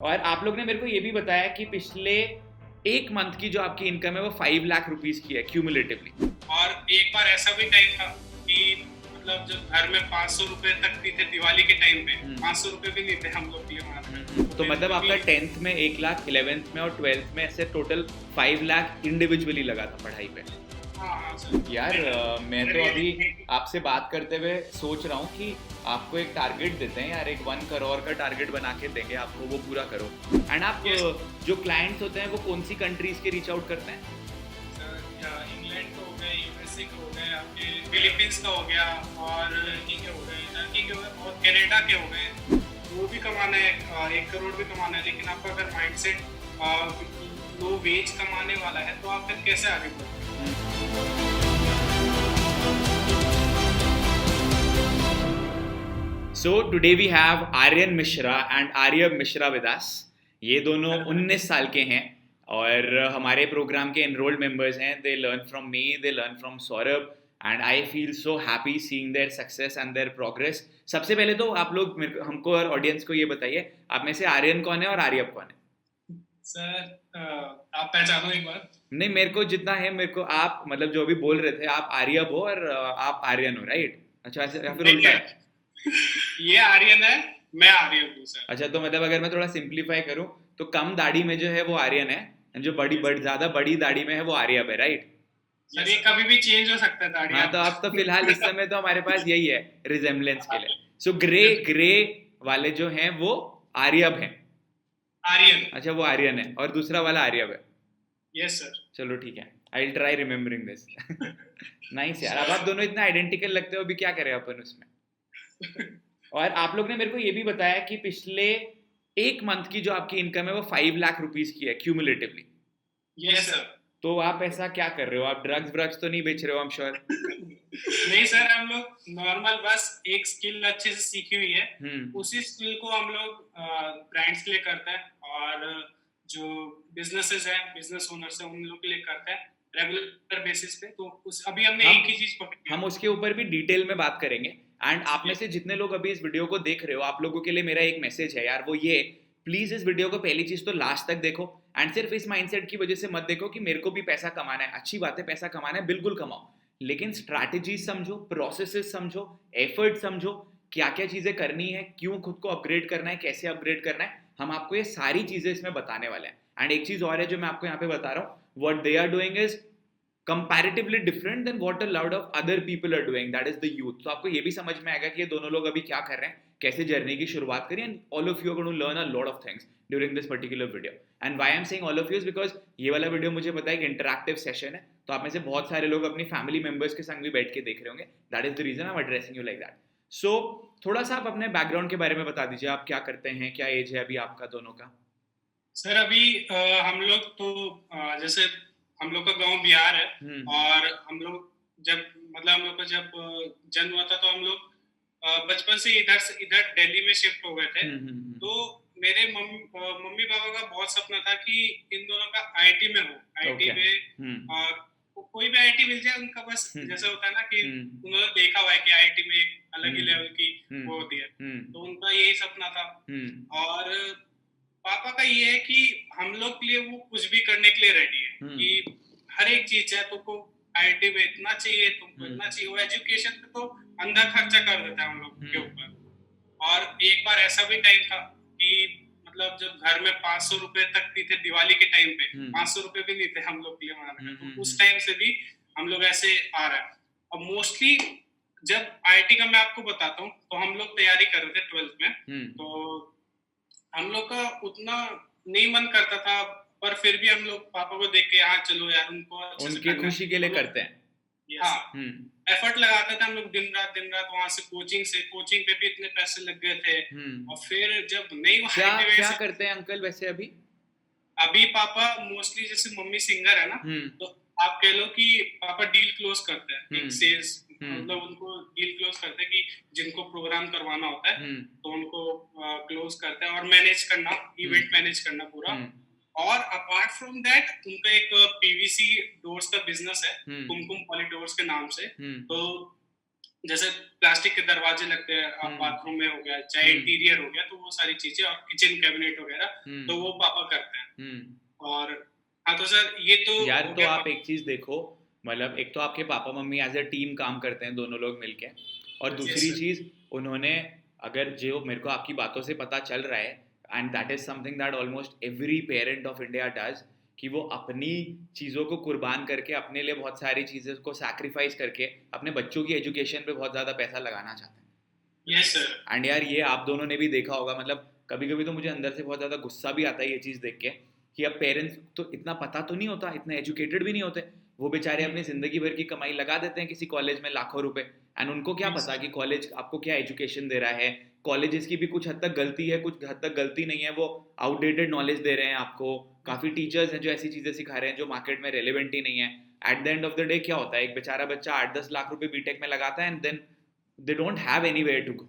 और आप लोग ने मेरे को ये भी बताया कि पिछले एक मंथ की जो आपकी इनकम है वो 5 लाख रुपीज की है क्यूमुलेटिवली। और एक बार ऐसा भी टाइम था कि मतलब जब घर में 500 रुपए तक भी थे दिवाली के टाइम पे, 500 रुपए भी नहीं थे हम लोग के लिए वहाँ पे। तो मतलब आपका 10th में 1 लाख, 11th में और 12th में ऐसे टोटल 5 लाख इंडिविजुअली लगा था पढ़ाई पे। हाँ हाँ सर। यार मैं तो अभी आपसे बात करते हुए सोच रहा हूँ कि आपको एक टारगेट देते हैं यार, एक 1 करोड़ का टारगेट बना के देंगे आपको, वो पूरा करो। एंड आप जो क्लाइंट्स होते हैं वो कौन सी कंट्रीज के रीच आउट करते हैं? इंग्लैंड का हो गया, यूएसए का हो गया, आपके फिलीपींस का हो गया, और टर्की के हो गए और कनाडा के हो गए। वो भी कमाना है, 1 करोड़ भी कमाना है, लेकिन आपका अगर माइंडसेट लो वेज कमाने वाला है तो आप फिर कैसे आगे बढ़ोगे? So today we have Aryan Mishra and Aryab Mishra with us. ये दोनों 19 साल के हैं और हमारे प्रोग्राम के एनरोल्ड मेंबर्स हैं। They learn from me, they learn from Saurabh, and I feel so happy seeing their success and there progress. सबसे पहले तो आप लोग हमको और ऑडियंस को ये बताइए, आप में से आर्यन कौन है और आर्यब कौन है? सर आप पहचानो एक बार। नहीं, मेरे को जितना है, मेरे को आप मतलब जो अभी बोल रहे थे, आप आर्यब हो और आप आर्यन हो, राइट? अच्छा, या फिर उल्टा है? ये आर्यन है, मैं आर्यन हूँ सर। अच्छा, तो मतलब अगर मैं थोड़ा सिंप्लीफाई करूं तो कम दाढ़ी में जो है वो आर्यन है, जो ज्यादा बड़ी दाढ़ी में है वो आर्यब है, राइट? सर ये कभी भी चेंज हो सकता है दाढ़ी। हाँ, तो अब तो फिलहाल इस समय तो हमारे पास यही है रिजेम्बलेंस के लिए। सो ग्रे ग्रे वाले जो हैं वो आर्यब हैं। आर्यन। अच्छा, वो आर्यन है और दूसरा वाला आर्यब है। Yes sir. चलो ठीक है, I will try remembering this. Nice यार, अब आप दोनों इतना आइडेंटिकल लगते हो, अभी क्या करें अपन उसमें। और आप लोग ने मेरे को ये भी बताया कि पिछले एक मंथ की जो आपकी इनकम है वो 5 लाख रुपीज की है क्यूमुलेटिवली। Yes sir. तो आप ऐसा क्या कर रहे हो? आप ड्रग्स व्रग्स तो नहीं बेच रहे हो, आई एम श्योर? नहीं सर, हम लोग नॉर्मल बस एक स्किल अच्छे से सीखी हुई है, उसी स्किल को हम लोग ब्रांड्स के लिए करते हैं, और जो बिजनेसेस हैं, बिजनेस ओनर्स हैं, उन लोग के लिए करते हैं रेगुलर बेसिस पे। तो उस अभी हमने एक ही चीज पकड़ी। हम उसके ऊपर भी डिटेल में बात करेंगे। एंड आप में से जितने लोग अभी इस वीडियो को देख रहे हो, आप लोगों के लिए मेरा एक मैसेज है यार, वो ये, प्लीज इस वीडियो को पहली चीज तो लास्ट तक देखो। एंड सिर्फ इस माइंडसेट की वजह से मत देखो कि मेरे को भी पैसा कमाना है। अच्छी बात है, पैसा कमाना है, बिल्कुल कमाओ, लेकिन स्ट्रैटेजीज समझो, प्रोसेसेस समझो, एफर्ट समझो, क्या क्या चीजें करनी है, क्यों खुद को अपग्रेड करना है, कैसे अपग्रेड करना है। हम आपको ये सारी चीजें इसमें बताने वाले हैं। एंड एक चीज और है जो मैं आपको यहाँ पे बता रहा हूँ, what they are doing is comparatively different than what a lot of other people are doing, that is the youth. तो आपको ये भी समझ में आएगा कि ये दोनों लोग अभी क्या कर रहे हैं, कैसे जर्नी की शुरुआत करी, and all of you are going to learn a lot of things during this particular video. And why I am saying all of you is because ये वाला वीडियो मुझे पता है कि इंटरैक्टिव सेशन है, तो आप में से बहुत सारे लोग अपनी फैमिली मेंबर्स के संग भी बैठ के देख रहे होंगे। That is the reason I am addressing you like that. So थोड़ा सा आप अपने बैकग्राउंड के बारे में बता दीजिए, आप क्या करते हैं, क्या एज है अभी आपका दोनों का? सर अभी हम लोग तो जैसे हम लोग का गांव बिहार है, और हम लोग जब मतलब हम लोग का जब जन्म हुआ था तो हम लोग बचपन से इधर दिल्ली में शिफ्ट हो गए थे। तो मेरे मम्मी पापा का बहुत सपना था कि इन दोनों का आईटी में हो, आईटी में कोई भी आईटी मिल जाए उनका, बस जैसे होता है ना कि उन्होंने देखा हुआ है कि आईटी में एक अलग ही लेवल की वो होती है, तो उनका यही सपना था। और पापा का ये है कि हम लोग के लिए वो कुछ भी करने के लिए रेडी है, कि हर एक चीज है, तुमको आईटी में इतना चाहिए, तुमको इतना चाहिए। वो एजुकेशन पे तो अंधा खर्चा कर देता है हम लोग के ऊपर। और एक बार ऐसा भी टाइम था कि मतलब जब घर में 500 रुपए तक भी थे दिवाली के टाइम पे, 500 रुपए भी नहीं थे हम लोग के लिए वहां पे। तो उस टाइम से भी हम लोग ऐसे आ रहा है। और मोस्टली जब आईटी का मैं आपको बताता हूँ, तो हम लोग तैयारी कर रहे थे 12th में, तो हम लोग का उतना नहीं मन करता था, पर फिर भी हम लोग पापा को देख के, हाँ चलो यार, उनको उनकी खुशी के लिए करते हैं। हाँ, एफर्ट लगाते थे हम लोग दिन रात वहां से कोचिंग पे भी इतने पैसे लग गए थे। और फिर जब नहीं क्या करते हैं अंकल वैसे अभी पापा मोस्टली, जैसे मम्मी सिंगर है ना, तो आप कह लो कि पापा डील क्लोज करते हैं, सेल्स, मतलब उनको डील क्लोज करते हैं कि जिनको प्रोग्राम करवाना होता है तो उनको क्लोज करते हैं, और मैनेज करना, इवेंट मैनेज करना पूरा। और अपार्ट फ्रॉम दैट उनका एक पीवीसी डोर्स का बिजनेस है, कुमकुम पॉली डोर्स के नाम से। तो जैसे प्लास्टिक के दरवाजे लगते हैं बाथरूम में हो गया, चाहे इंटीरियर हो गया, तो वो सारी चीजें और किचन कैबिनेट वगैरह तो वो पापा करते हैं। और हाँ तो सर ये तो यार हो तो गया आप एक चीज देखो, मतलब एक तो आपके papa mummy as a team काम करते हैं दोनों लोग मिलके, और यस दूसरी सर। चीज उन्होंने, अगर जो मेरे को आपकी बातों से पता चल रहा है, and that is something that almost every parent of India does, कि वो अपनी चीज़ों को कुर्बान करके, अपने लिए बहुत सारी चीज़ों को सैक्रिफाइस करके अपने बच्चों की एजुकेशन पे बहुत ज़्यादा पैसा लगाना चाहते हैं। Yes sir. एंड यार ये आप दोनों ने भी देखा होगा, मतलब कभी कभी तो मुझे अंदर से बहुत ज़्यादा गुस्सा भी आता है ये चीज़ देख के, कि अब पेरेंट्स तो इतना पता तो नहीं होता, इतने एजुकेटेड भी नहीं होते, वो बेचारे अपनी ज़िंदगी भर की कमाई लगा देते हैं किसी कॉलेज में लाखों रुपए, एंड उनको क्या पता कि कॉलेज आपको क्या एजुकेशन दे रहा है। कॉलेजेस की भी कुछ हद तक गलती है, कुछ हद तक गलती नहीं है, वो आउटडेटेड नॉलेज दे रहे हैं आपको। काफ़ी टीचर्स हैं जो ऐसी चीज़ें सिखा रहे हैं जो मार्केट में रेलिवेंट ही नहीं है। At the end of the day क्या होता है, एक बेचारा बच्चा 8-10 लाख रुपए बीटेक में लगाता है, and then they don't have anywhere to go.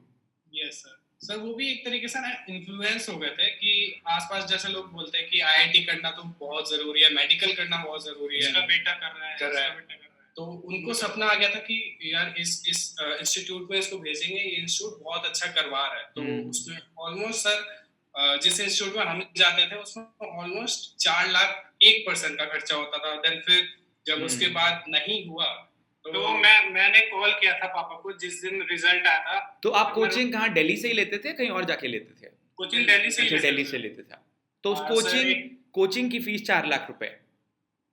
Yes sir. Sir वो भी एक तरीके से ना इन्फ्लुएंस हो गए थे कि आसपास जैसे लोग बोलते हैं कि आईआईटी करना तो बहुत जरूरी है, मेडिकल करना बहुत जरूरी है, उसका बेटा कर रहा है, कर रहा है। उसका बेटा कर रहा है। तो उनको सपना आ गया था कि यार इस इंस्टीट्यूट में इसको भेजेंगे, ये इंस्टीट्यूट बहुत अच्छा करवा रहा है। तो उसमें ऑलमोस्ट सर जिस इंस्टीट्यूट में हम जाते थे उसमें ऑलमोस्ट 4 लाख 1% का खर्चा होता था। देन फिर जब उसके बाद नहीं हुआ तो मैंने कॉल किया था पापा को जिस दिन रिजल्ट आया था। तो आप कोचिंग कहाँ, दिल्ली से ही लेते थे, कहीं और जाके लेते थे? कोचिंग दिल्ली से ही अच्छा, लेते दिल्ली थे। से लेते थे। तो उस सर, कोचिंग की फीस 4 लाख रुपए?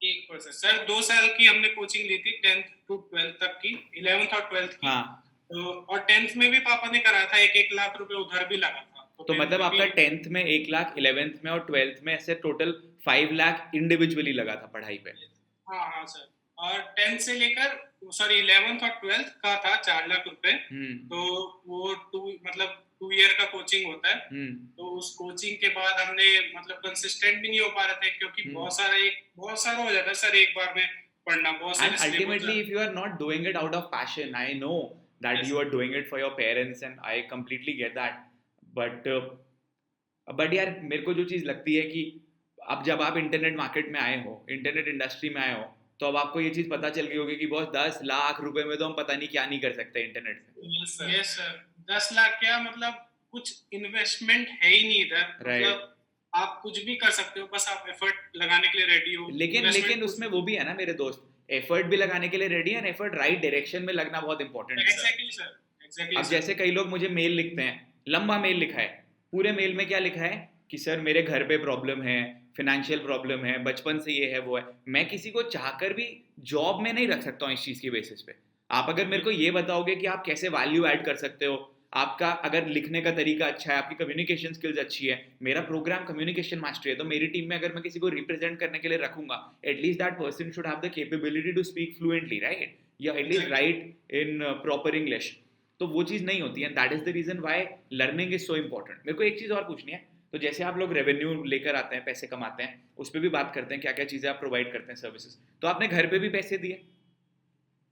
1%। सर 2 साल की हमने कोचिंग ली थी, 10th to 12th तक की, 11th और 12th की। हाँ। तो और 10th में भी पापा ने कराया था, 1-1 लाख रुपए उधर भी लगा था। तो मतलब आपका 10th में 1 लाख, 11th में और 12th में ऐसे टोटल 5 लाख इंडिविजुअली लगा था पढ़ाई पे? हाँ हाँ सर। और 10th से लेकर सॉरी 11th और 12th का था 4 लाख रुपए। तो वो मतलब 2 ईयर का कोचिंग होता है। तो उस कोचिंग के बाद हमने मतलब कंसिस्टेंट भी नहीं हो पा रहे थे, क्योंकि बहुत सारा हो जाता है सर एक बार में पढ़ना, बहुत सारे And ultimately if you are not doing it out of passion, I know that Yes. you are doing it for your parents and I completely get that, but यार मेरे को जो चीज़ लगती है कि अब जब आप इंटरनेट मार्केट में आए हो, इंटरनेट इंडस्ट्री में आए हो, तो अब आपको ये चीज़ पता चल गई होगी कि बॉस 10 लाख रुपए में तो हम पता नहीं क्या नहीं कर सकते इंटरनेट से। Yes sir. 10 लाख क्या, मतलब कुछ इन्वेस्टमेंट है ही नहीं इधर। मतलब आप कुछ भी कर सकते हो, बस आप एफर्ट लगाने के लिए रेडी हो। लेकिन उसमें वो भी है ना मेरे दोस्त, एफर्ट भी लगाने के लिए रेडी है, एफर्ट राइट डायरेक्शन में लगना बहुत इंपॉर्टेंट है। Exactly sir, exactly. अब जैसे कई लोग मुझे मेल लिखते हैं, लंबा मेल लिखा है, पूरे मेल में क्या लिखा है कि सर मेरे घर पे प्रॉब्लम है, फिनेंशियल प्रॉब्लम है, बचपन से ये है वो है। मैं किसी को चाहकर भी जॉब में नहीं रख सकता हूँ इस चीज़ की बेसिस पे। आप अगर मेरे को ये बताओगे कि आप कैसे वैल्यू ऐड कर सकते हो, आपका अगर लिखने का तरीका अच्छा है, आपकी कम्युनिकेशन स्किल्स अच्छी है, मेरा प्रोग्राम कम्युनिकेशन मास्टरी है, तो मेरी टीम में अगर मैं किसी को रिप्रेजेंट करने के लिए रखूंगा, at least that person should have the capability to speak fluently, right, या at least write in proper English. तो वो चीज़ नहीं होती है, that is the reason why learning is so important. मेरे को एक चीज़ और पूछनी है, तो जैसे आप लोग रेवेन्यू लेकर आते हैं, पैसे कमाते हैं, उस पर भी बात करते हैं क्या क्या चीज़ें आप प्रोवाइड करते हैं सर्विसेज, तो आपने घर पे भी पैसे दिए?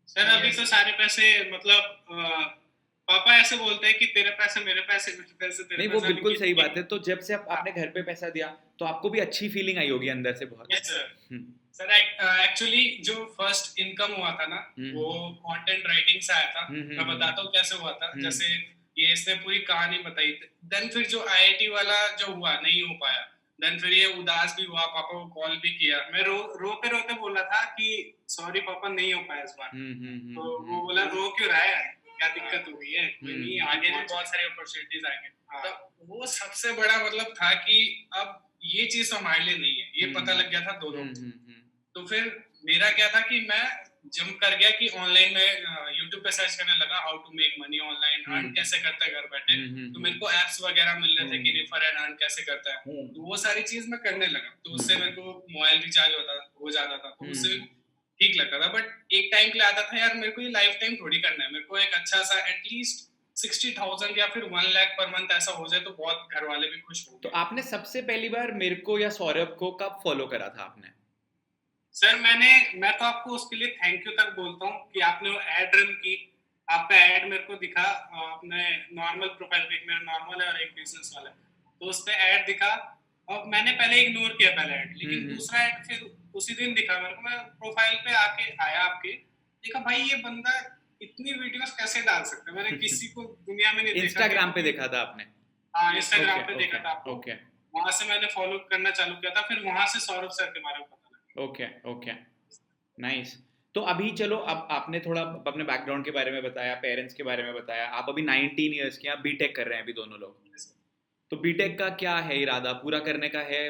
सर अभी तो सारे पैसे मतलब पापा ऐसे बोलते हैं कि तेरे पैसे मेरे पैसे, मेरे पैसे तेरे नहीं, पैसे। वो बिल्कुल सही बात है। तो जब से आपने घर पे पैसा दिया तो आपको भी अच्छी फीलिंग आई होगी अंदर से बहुत। Yes sir. सर एक्चुअली जो फर्स्ट इनकम हुआ था ना, वो कंटेंट राइटिंग से आया था। मैं बताता हूँ कैसे हुआ था। जैसे ये इसने पूरी कहानी बताई, देन फिर जो आईआईटी वाला जो हुआ नहीं हो पाया, देन फिर ये उदास भी हुआ, पापा को कॉल भी किया, मैं रोते रोते बोला था कि सॉरी पापा नहीं हो पाया इस बार। तो वो बोला रो क्यों रहा है, क्या दिक्कत हो गई है, नहीं आगे भी बहुत सारी अपॉर्चुनिटीज आएंगे। तो वो सबसे बड़ा मतलब था कि अब ये चीज हमारे लिए नहीं है, ये पता लग गया था दोनों को। तो फिर मेरा क्या था कि मैं जंप कर गया कि ऑनलाइन में यूट्यूब पे सर्च करने लगा how to make money online, earn कैसे करते हैं घर बैठे। तो मेरे को एप्स वगैरह मिल रहे थे कि रेफर एंड अर्न कैसे करता है, तो वो सारी चीज मैं करने लगा। तो उससे मेरे को मोबाइल रिचार्ज हो जाता था, तो उससे ठीक लगता था। बट एक टाइम के लिए आता था यार मेरे को ये लाइफ टाइम थोड़ी करना है, मेरे को एक अच्छा सा एटलीस्ट 60,000 या फिर 1 लाख पर मंथ ऐसा हो जाए तो बहुत घर वाले भी खुश हो। तो आपने सबसे पहली बार मेरे को या सौरभ को कब फॉलो करा था आपने? सर मैं तो आपको उसके लिए थैंक यू तक बोलता हूँ कि आपने वो एड रन की, आपका एड मेरे को दिखा अपने नॉर्मल प्रोफाइल पे, मेरा नॉर्मल है और एक बिजनेस वाला है, तो उस पे ऐड दिखा। और मैंने पहले इग्नोर किया पहला ऐड, लेकिन दूसरा ऐड फिर उसी दिन दिखा मेरे को। मैं प्रोफाइल पे आके आया आपके, देखा भाई ये बंदा इतनी वीडियोस कैसे डाल सकते हैं, मैंने किसी को दुनिया में नहीं देखा। इंस्टाग्राम पे देखा था आपने? हाँ, इंस्टाग्राम पे ओके देखा था आपको। ओके वहां से मैंने फॉलो करना चालू किया था, फिर वहां से सौरभ सर के बारे में पता लगा। Okay okay nice. तो अभी चलो, अब आपने थोड़ा अपने बैकग्राउंड के बारे में बताया, पेरेंट्स के बारे में बताया, आप अभी 19 ईयर्स के, आप बीटेक कर रहे हैं अभी दोनों लोग, तो बीटेक का क्या है इरादा, पूरा करने का है?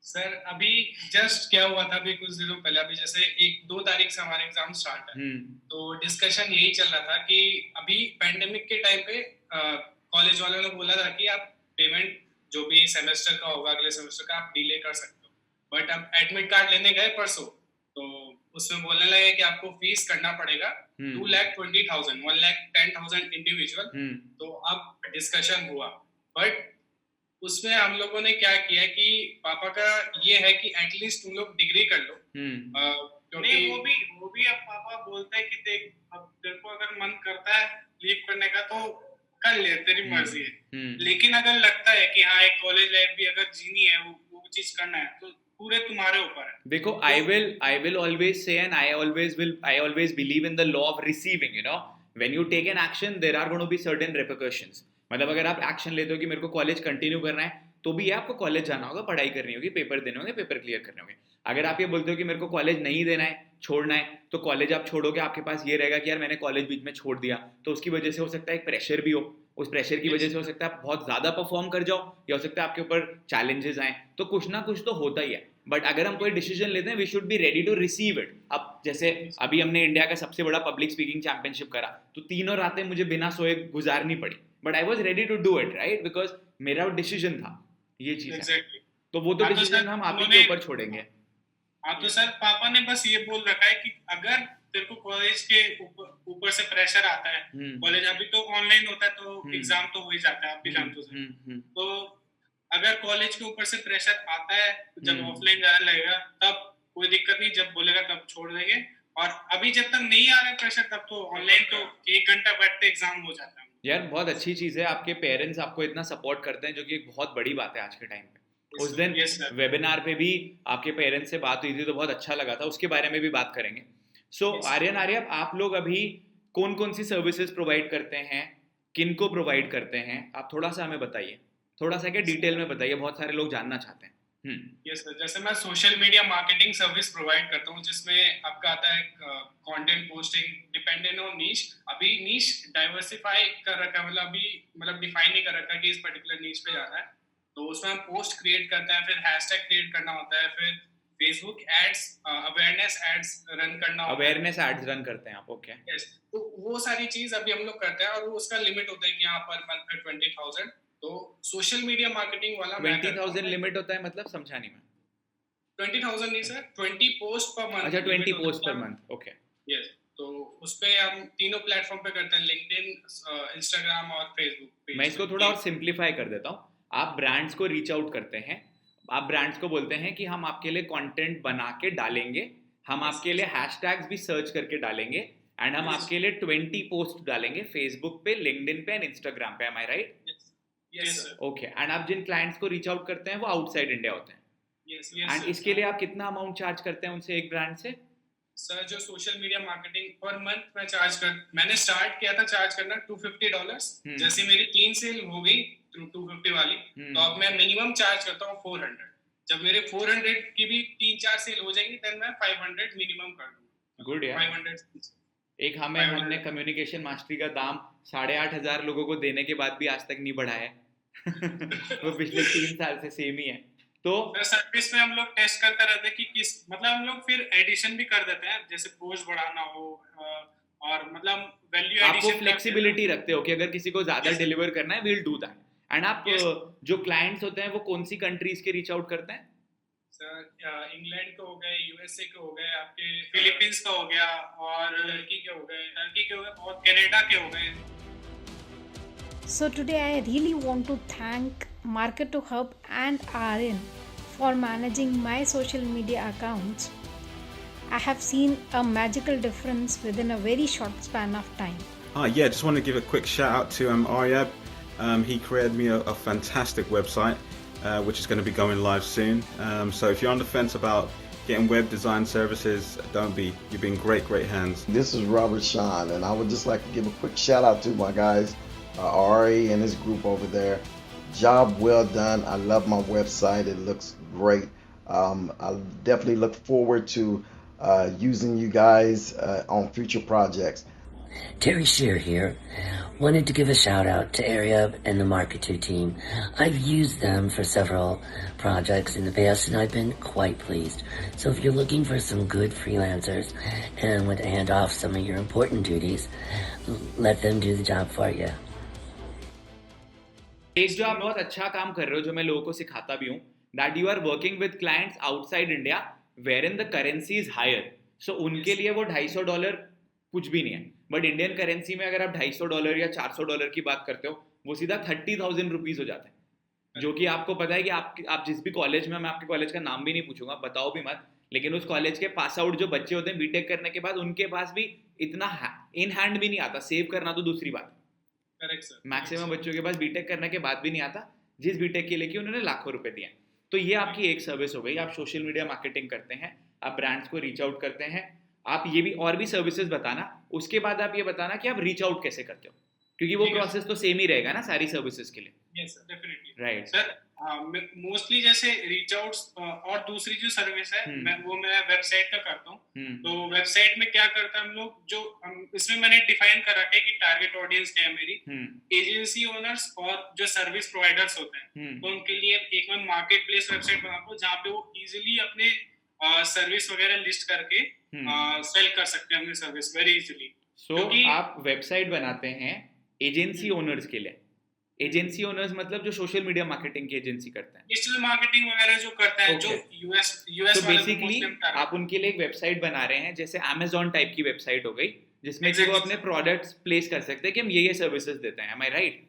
सर अभी जस्ट क्या हुआ था, अभी कुछ दिनों पहले, अभी जैसे 1-2 तारीख से हमारे एग्जाम स्टार्ट है, तो डिस्कशन यही चल रहा था कि अभी पैंडेमिक के टाइम पे कॉलेज वालों ने बोला था कि आप पेमेंट जो भी सेमेस्टर का होगा अगले सेमेस्टर का आप डिले कर सकते हो, बट अब एडमिट कार्ड लेने गए परसों, तो उसमें बोलने लगे कि आपको फीस करना पड़ेगा 2,20,000, 1,10,000 इंडिविजुअल। तो अब डिस्कशन हुआ, बट उसमें हम लोगों ने क्या किया कि पापा का ये है कि एटलीस्ट तुम लोग डिग्री कर लो, नहीं वो भी अब पापा बोलते हैं कि देख, अब तेरे को अगर मन करता है लीव करने का तो कर ले, तेरी मर्जी है, लेकिन अगर लगता है कि हाँ एक कॉलेज लाइफ भी अगर जीनी है, वो चीज करना है, तो पूरे तुम्हारे ऊपर है। देखो, I will always say, and I always believe in the law of receiving, you know, when you take an action there are going to be certain repercussions। मतलब अगर आप एक्शन लेते हो कि मेरे को कॉलेज कंटिन्यू करना है, तो भी आपको कॉलेज जाना होगा, पढ़ाई करनी होगी, पेपर देने होंगे, पेपर क्लियर करने होंगे। अगर आप ये बोलते हो कि मेरे को कॉलेज नहीं देना है, छोड़ना है, तो कॉलेज आप छोड़ोगे, आपके पास ये रहेगा कि यार मैंने कॉलेज बीच में छोड़ दिया, तो उसकी वजह से हो सकता है एक प्रेशर भी हो, उस प्रेशर की वजह से हो सकता है आप बहुत ज़्यादा परफॉर्म कर जाओ, या हो सकता है आपके ऊपर चैलेंजेस आए, तो कुछ ना कुछ तो होता ही है। बट अगर हम कोई डिसीजन लेते हैं, we should be ready to receive it. अब जैसे अभी हमने इंडिया का सबसे बड़ा पब्लिक स्पीकिंग चैंपियनशिप करा, तो 3 रातें मुझे बिना सोए गुजारनी पड़ी, but I was ready to do it, right, because मेरा डिसीजन था, ये चीज exactly. है। तो वो तो डिसीजन हम आप ही के ऊपर छोड़ेंगे। हाँ, तो सर पापा ने बस ये बोल रखा है कि अगर तेरे को कॉलेज के ऊपर से प्रेशर आता है, कॉलेज अभी तो ऑनलाइन होता है, तो एग्जाम तो हो ही जाता है, आप भी जानते हो, तो अगर कॉलेज के ऊपर से प्रेशर आता है, जब ऑफलाइन जाने लगेगा तब कोई दिक्कत नहीं, जब बोलेगा तब छोड़ देंगे, और अभी जब तक नहीं आ रहा है प्रेशर तब तो ऑनलाइन तो 1 घंटा बैठते एग्जाम हो जाता है। यार बहुत अच्छी चीज है, आपके पेरेंट्स आपको इतना सपोर्ट करते हैं, जो कि एक बहुत बड़ी बात है आज के टाइम पे। उस दिन वेबिनार पे भी आपके पेरेंट्स से बात हुई थी, तो बहुत अच्छा लगा था, उसके बारे में भी बात करेंगे। सो आर्यन, आप लोग अभी कौन कौन सी सर्विसेज प्रोवाइड करते हैं, किन को प्रोवाइड करते हैं, आप थोड़ा सा हमें बताइए, थोड़ा सा क्या डिटेल में बताइए, बहुत सारे लोग जानना चाहते हैं। यस सर, जैसे मैं social media marketing service provide करता हूँ, जिसमें आपका आता है कंटेंट पोस्टिंग डिपेंडेंट ऑन नीश। अभी नीश डाइवर्सिफाई कर रखा है, मतलब डिफाइन नहीं कर रखा कि इस पर्टिकुलर नीश पे जाना है, तो उसमें हम पोस्ट क्रिएट करते हैं, फिर हैशटैग क्रिएट करना होता है, फिर Facebook ads, awareness ads run करना होता है। अवेयरनेस एड्स रन करते हैं आप? ओके, यस, तो वो सारी चीज अभी हम लोग करते हैं, और उसका लिमिट होता है कि यहाँ पर मंथ में 20,000। तो सोशल मीडिया मार्केटिंग वाला 20,000 लिमिट होता है, मतलब समझा नहीं मैं। 20,000 नहीं सर, 20 पोस्ट पर मंथ। अच्छा, 20 post per month, okay. Yes, तो उस पे हम तीनों प्लेटफॉर्म पे करते हैं, लिंक्डइन, इंस्टाग्राम और फेसबुक। मैं इसको थोड़ा और सिंप्लीफाई कर देता हूँ। आप ब्रांड्स को रीच आउट करते हैं, आप ब्रांड्स को बोलते हैं कि हम आपके लिए कंटेंट बना के डालेंगे, हम आपके लिए हैशटैग्स भी सर्च करके डालेंगे, एंड हम आपके लिए 20 पोस्ट डालेंगे फेसबुक पे, लिंक्डइन पे एंड इंस्टाग्राम पे। Am I right? Yes sir. Okay, and आप जिन क्लाइंट्स को रीच आउट करते हैं वो आउटसाइड इंडिया होते हैं? यस, एंड इसके लिए आप कितना अमाउंट चार्ज करते हैं उनसे एक ब्रांड से? सर जो social media marketing per month मैंने स्टार्ट किया था चार्ज करना $250। जैसे मेरी 3 सेल हो गई 250 वाली, तो अब मैं मिनिमम चार्ज करता हूँ 400। जब मेरे 400 की भी 3-4 सेल हो जाएंगी, देन मैं 500 मिनिमम कर दूंगा। गुड यार। 500 एक हमने कम्युनिकेशन मास्टरी का दाम 8,500 लोगों को देने के बाद भी आज तक नहीं बढ़ाया है। वो पिछले 3 साल से सेम ही है। तो सर्विस में हम लोग टेस्ट करते रहते हैं कि किस, मतलब हम लोग फिर एडिशन भी कर देते हैं, जैसे पोस्ट बढ़ाना हो, और मतलब वैल्यू एडिशन। आपको फ्लेक्सिबिलिटी रखते हो कि अगर किसी को ज्यादा डिलीवर करना है, विल डू दैट। एंड आप जो क्लाइंट्स होते हैं वो कौन सी कंट्रीज के रीच आउट करते हैं? सर इंग्लैंड के हो गए, यूएसए के हो गए, आपके फिलीपींस का हो गया, और टर्की के हो गए, और कनाडा के हो गए। So today I really want to thank Marketo Hub and Aryan for managing my social media accounts. I have seen a magical difference within a very short span of time. Yeah, just want to give a quick shout out to Aryab. He created me a fantastic website which is going to be going live soon. So if you're on the fence about getting web design services, don't be. You've been great hands. This is Robert Sean, and I would just like to give a quick shout out to my guys, Ari and his group over there. Job well done. I love my website. It looks great. I definitely look forward to using you guys on future projects. Terry Shear here. Wanted to give a shout out to Ariab and the Marketer team. I've used them for several projects in the past and I've been quite pleased. So if you're looking for some good freelancers and want to hand off some of your important duties, let them do the job for you. एक जो आप बहुत अच्छा काम कर रहे हो, जो मैं लोगों को सिखाता भी हूँ, that you are working with clients outside India wherein the currency is higher. So उनके लिए वो $250 कुछ भी नहीं है, बट इंडियन करेंसी में अगर आप $250 या $400 की बात करते हो, वो सीधा 30,000 रुपीज हो जाता है, जो कि आपको पता है कि आप जिस भी कॉलेज में, मैं आपके कॉलेज का नाम भी नहीं पूछूंगा, बताओ भी मत, लेकिन उस कॉलेज के पास आउट जो बच्चे होते हैं बीटेक करने के बाद, उनके पास भी इतना इन हैंड भी नहीं आता, सेव करना तो दूसरी बात, करेक्ट सर, मैक्सिमम बच्चों के पास बीटेक करने के बाद भी नहीं आता, जिस बीटेक के लिए कि उन्होंने लाखों रुपए दिए। तो ये आपकी एक सर्विस हो गई, आप सोशल मीडिया मार्केटिंग करते हैं, आप ब्रांड्स को रीच आउट करते हैं, आप ये भी और भी सर्विसेज बताना, उसके बाद आप ये बताना कि आप रीच आउट कैसे करते हो, क्योंकि वो प्रोसेस तो सेम ही रहेगा ना सारी सर्विसेज के लिए। Yes sir, definitely right sir. Mostly जैसे रीच आउट्स और दूसरी जो सर्विस है मैं वेबसाइट का करता हूँ। तो वेबसाइट में क्या करता है हम लोग, जो इसमें मैंने डिफाइन कर रखा है कि टारगेट ऑडियंस क्या है मेरी, एजेंसी ओनर्स और जो सर्विस प्रोवाइडर्स होते हैं, तो उनके लिए एक मैं मार्केट प्लेस वेबसाइट बनाता हूँ जहाँ पे वो इजिली अपने सर्विस वगैरह लिस्ट करके सेल कर सकते हैं अपनी सर्विस वेरी इजीली। सो आप वेबसाइट बनाते हैं एजेंसी ओनर्स के लिए, एजेंसी ओनर्स मतलब जो सोशल मीडिया मार्केटिंग की एजेंसी करते हैं, डिजिटल मार्केटिंग वगैरह जो करता है, जो यूएस तो बेसिकली आप उनके लिए एक वेबसाइट बना रहे हैं, जैसे Amazon टाइप की वेबसाइट हो गई, जिसमें कि वो अपने प्रोडक्ट्स प्लेस कर सकते हैं कि हम ये सर्विसेज देते हैं। M I right?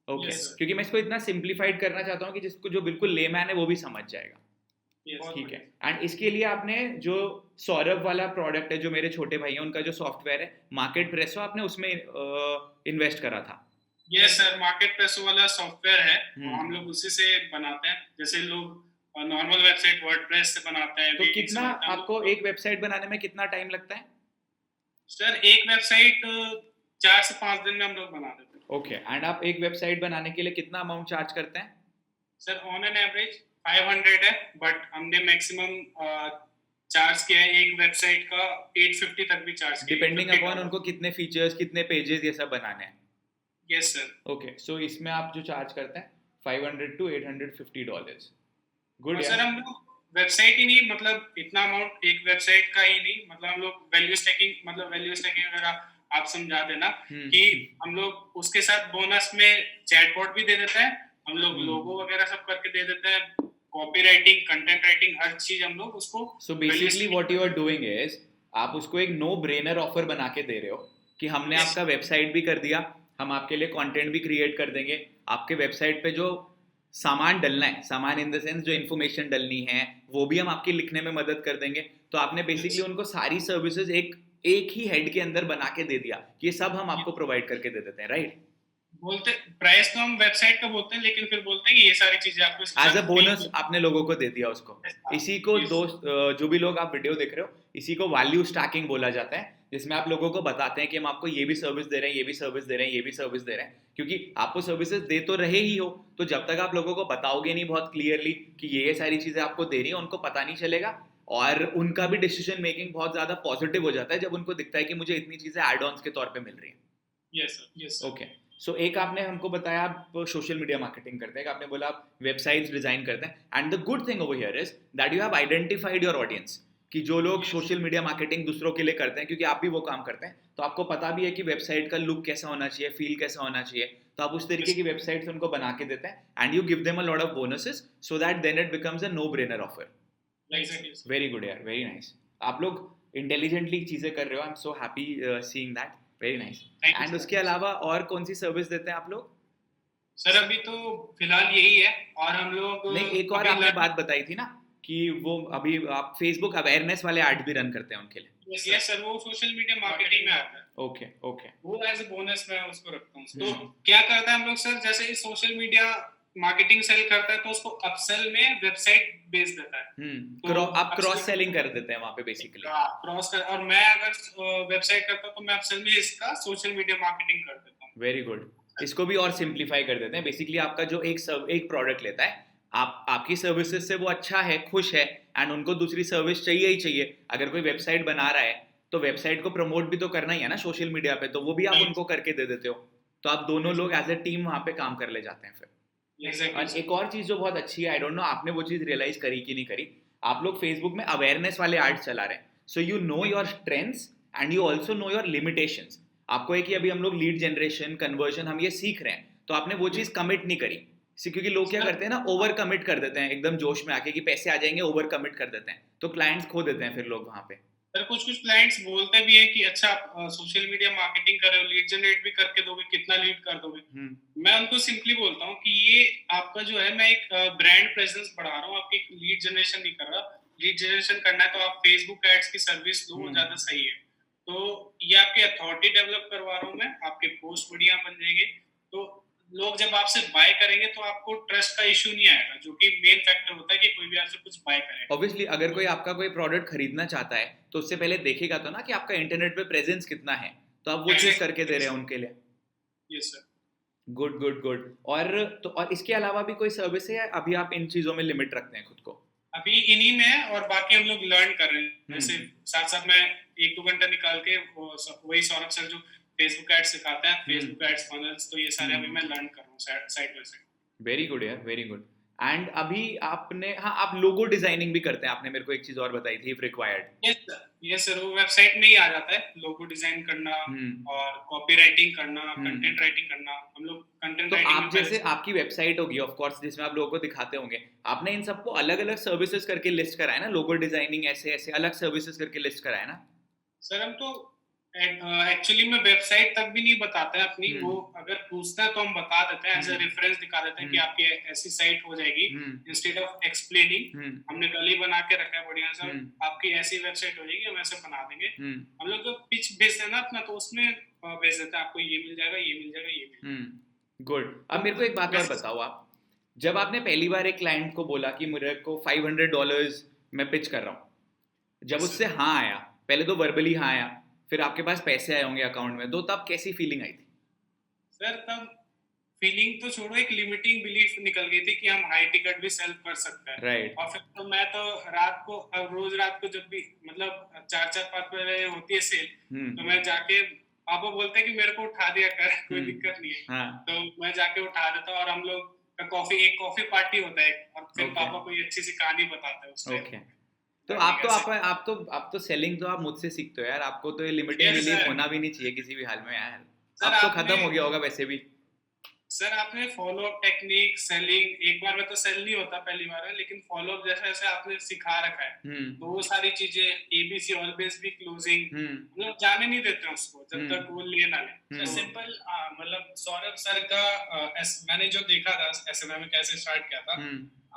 ओके, क्योंकि मैं इसको इतना सिंप्लीफाइड करना चाहता हूँ कि जिसको जो बिल्कुल लेमैन है वो भी समझ जाएगा। ठीक है। एंड इसके लिए आपने जो सौरभ वाला प्रोडक्ट है, जो मेरे छोटे भाई हैं, उनका जो सॉफ्टवेयर है मार्केट प्रेसो, आपने उसमें इन्वेस्ट करा था। यस सर, मार्केट प्रेसो वाला सॉफ्टवेयर है, हम लोग उसी से बनाते हैं, जैसे लोग नॉर्मल वेबसाइट वर्डप्रेस से बनाते हैं। तो कितना आपको एक वेबसाइट बनाने में कितना टाइम लगता है? सर एक वेबसाइट 4 से 5 दिन में हम लोग बना देते हैं। ओके, एंड आप एक वेबसाइट बनाने के लिए कितना अमाउंट चार्ज करते हैं? सर ऑन एन एवरेज 500 है, बट हमने मैक्सिमम चार्ज किया है एक वेबसाइट का 850 तक भी चार्ज किया, डिपेंडिंग अपॉन उनको कितने फीचर्स, कितने पेजेस ये सब बनाने हैं। Yes sir. ओके, सो इसमें आप जो चार्ज करते हैं $500 to $850। गुड सर, हम लोग वेबसाइट ही नहीं, मतलब इतना अमाउंट एक वेबसाइट का ही नहीं, मतलब हम लोग वैल्यू स्टैकिंग अगर आप समझा देना कि हम लोग उसके साथ बोनस में चैटबॉट भी दे देते हैं, हम लोग लोगो वगैरह सब करके दे देते हैं, कॉपी राइटिंग, कंटेंट राइटिंग, हर चीज हम लोग उसको। So basically what you are doing is आप उसको एक नो ब्रेनर ऑफर बना के दे रहे हो कि हमने आपका वेबसाइट भी कर दिया, हम आपके लिए कंटेंट भी क्रिएट कर देंगे, आपके वेबसाइट पे जो सामान डलना है, सामान इन द सेंस जो इन्फॉर्मेशन डलनी है, वो भी हम आपके लिखने में मदद कर देंगे। तो आपने बेसिकली उनको सारी सर्विसेज एक ही हेड के अंदर बना के दे दिया कि ये सब हम आपको प्रोवाइड करके दे देते हैं। राइट? बोलते प्राइस तो हम वेबसाइट का बोलते हैं, लेकिन फिर बोलते हैं कि ये सारी चीजें आपको एज अ बोनस आपने लोगों को दे दिया उसको। इसी को दोस्त, जो भी लोग आप वीडियो देख रहे हो, इसी को वैल्यू स्टैकिंग बोला जाता है, जिसमें आप लोगों को बताते हैं कि हम आपको ये भी सर्विस दे रहे हैं, ये भी सर्विस दे रहे हैं, ये भी सर्विस दे रहे हैं, क्योंकि आपको सर्विसेज दे तो रहे ही हो, तो जब तक आप लोगों को बताओगे नहीं बहुत क्लियरली कि ये सारी चीजें आपको दे रही है, उनको पता नहीं चलेगा, और उनका भी डिसीजन मेकिंग बहुत ज्यादा पॉजिटिव हो जाता है जब उनको दिखता है कि मुझे इतनी चीजें एड ऑन्स के तौर पे मिल रही हैं। Yes sir, yes. ओके, सो एक आपने हमको बताया आप सोशल मीडिया मार्केटिंग करते हैं, आपने बोला आप वेबसाइट्स डिजाइन करते हैं, and the good thing over here is that you have identified your audience, कि जो लोग सोशल मीडिया मार्केटिंग दूसरों के लिए करते हैं, क्योंकि आप भी वो काम करते हैं, तो आपको पता भी है कि वेबसाइट का लुक कैसा होना चाहिए, फील कैसा होना चाहिए, तो आप उस तरीके की वेबसाइट्स उनको बना के देते हैं, and you give them a lot of bonuses so that then it becomes a no brainer offer. Very good यार, वेरी नाइस। आप लोग इंटेलिजेंटली चीजें कर रहे हो, I am so happy seeing that, very nice. And उसके अलावा और कौन सी सर्विस देते हैं आप लोग? सर अभी तो फिलहाल यही है, और हम लोग नहीं, एक और आपने बात बताई थी ना कि वो अभी आप फेसबुक अवेयरनेस वाले एड भी रन करते हैं उनके लिए। यस सर, वो सोशल मीडिया मार्केटिंग में आता है। ओके, वो एज ए बोनस मैं उसको रखता हूँ। तो क्या करता है हम लोग सर, जैसे सोशल मीडिया मार्केटिंग सेल करता है तो उसको अपसेल में वेबसाइट बेच देता है। तो आप क्रॉस सेलिंग कर देते हैं वहां पे बेसिकली। क्रॉस कर, और मैं अगर वेबसाइट करता हूँ तो मैं अपसेल में इसका सोशल मीडिया मार्केटिंग कर देता हूँ। Very good. इसको भी और सिंप्लीफाई कर देते हैं। बेसिकली आपका जो एक प्रोडक्ट लेता है, आपकी सर्विसेज से वो अच्छा है, खुश है, एंड उनको दूसरी सर्विस चाहिए ही चाहिए। अगर कोई वेबसाइट बना रहा है तो वेबसाइट को प्रमोट भी तो करना ही है ना सोशल मीडिया पे, तो वो भी आप उनको करके दे देते हो। तो आप दोनों लोग एज ए टीम वहां पे काम कर ले जाते हैं फिर। और एक और चीज जो बहुत अच्छी है, आई डोंट नो आपने वो चीज रियलाइज करी कि नहीं करी, आप लोग फेसबुक में अवेयरनेस वाले एड्स चला रहे हैं। So you know your strengths and you also know your limitations. आपको है कि अभी हम लोग लीड जनरेशन, कन्वर्जन, हम ये सीख रहे हैं, तो आपने वो चीज कमिट नहीं करी। क्योंकि लोग क्या करते हैं ना, ओवर कमिट कर देते हैं एकदम जोश में आके कि पैसे आ जाएंगे, ओवर कमिट कर देते हैं, तो क्लाइंट्स खो देते हैं फिर लोग वहां पे। सर कुछ क्लाइंट्स बोलते भी हैं कि अच्छा आप सोशल मीडिया मार्केटिंग कर रहे हो, लीड जनरेट भी करके दोगे, कितना लीड कर दोगे। मैं उनको सिंपली बोलता हूँ कि ये आपका जो है, मैं एक ब्रांड प्रेजेंस बढ़ा रहा हूँ, आपकी लीड जनरेशन नहीं कर रहा। लीड जनरेशन करना है तो आप फेसबुक एड्स की सर्विस लो, ज्यादा सही है। तो ये आपकी अथॉरिटी डेवलप करवा रहा हूँ मैं, आपके पोस्ट बढ़िया बन जाएंगे, तो लोग जब आपसे बाय करेंगे तो आपको ट्रस्ट का इशू नहीं आएगा, जो कि मेन फैक्टर होता है कि कोई भी आपसे कुछ बाय करेगा। ऑब्वियसली अगर कोई आपका कोई प्रोडक्ट खरीदना चाहता है तो उससे पहले देखेगा तो ना कि आपका इंटरनेट पे प्रेजेंस कितना है, तो आप वो चीज करके दे रहे हैं उनके लिए। Yes sir. Good good good. और इसके अलावा भी कोई सर्विस है या अभी आप इन चीजों में लिमिट रखते हैं खुद को? अभी इन्हीं में है, और बाकी हम लोग लर्न कर रहे हैं। जैसे साथ साथ मैं 1-2 घंटा निकाल के वही सौरभ सर जो फेसबुक एड्स सिखाते हैं, फेसबुक एड्स फनल्स, तो ये सारे अभी मैं लर्न कर रहा हूँ side by side. Very good यार, वेरी गुड। एंड अभी आपने, हाँ, आप लोगो डिजाइनिंग भी करते हैं, आपने मेरे को एक चीज और बताई थी, इफ रिक्वायर्ड। यस सर, वो वेबसाइट में ही आ जाता है, लोगो डिजाइन करना और कॉपी राइटिंग करना, कंटेंट राइटिंग करना। हम लोग कंटेंट राइटिंग, तो आप जैसे आपकी वेबसाइट होगी ऑफ कोर्स जिसमें आप लोगों को दिखाते होंगे, आपने इन सबको अलग अलग सर्विसेज करके लिस्ट करा है ना? लोगो डिजाइनिंग ऐसे ऐसे अलग सर्विसेज करके लिस्ट करा है ना? सर हम तो एक्चुअली में वेबसाइट तक भी नहीं बताते हैं अपनी, वो अगर पूछता है तो हम बता देते हैं, एज अ रेफरेंस दिखा देते हैं कि आपकी ऐसी साइट हो जाएगी। इंस्टेड ऑफ एक्सप्लेनिंग हमने कल ही बना के रखा है बढ़िया सा, आपकी ऐसी वेबसाइट हो जाएगी, हम ऐसे बना देंगे। हम लोग जो पिच भेजते हैं ना अपना, तो उसमें भेज देते हैं आपको ये मिल जाएगा, ये मिल जाएगा, ये मिल जाएगा। गुड। अब मेरे को एक बात और बताओ, आप जब आपने पहली बार एक क्लाइंट को बोला कि मेरे को $500 मैं पिच कर रहा हूँ, जब उससे हाँ आया, पहले तो वर्बली हाँ आया, फिर आपके पास पैसे आए होंगे अकाउंट में, तो तब कैसी फीलिंग आई थी? सर तब फीलिंग तो छोड़ो, एक लिमिटिंग बिलीफ निकल गई थी कि हम हाई टिकट भी सेल कर सकते हैं। राइट। और फिर तो मैं तो रोज रात को जब भी मतलब 4-5 बजे होती है सेल, तो मैं जाके, पापा बोलते हैं कि मेरे को उठा दिया कर, कोई दिक्कत नहीं है। तो मैं जाके उठा देता हूँ, और हम लोग का एक कॉफी पार्टी होता है, और फिर पापा कोई अच्छी सी कहानी बताते हैं उस टाइम। तो आप तो सेलिंग तो आप मुझसे सीखते हो यार, आपको तो ये लिमिटिंग बिलीफ होना भी नहीं चाहिए किसी भी हाल में यार। अब तो खत्म हो गया होगा वैसे भी। सर आपने फॉलो अप टेक्निक, सेलिंग, एक बार में तो सेल नहीं होता पहली बार है, लेकिन फॉलो अप जैसे जैसे आपने सिखा रखा है, तो वो सारी चीजें, एबीसी ऑलवेज बी क्लोजिंग, मतलब जाने नहीं देते हैं उसको जब तक वो ले ना ले। सिंपल मतलब सौरभ सर का मैंने जो देखा था एसएमएम में कैसे स्टार्ट किया था,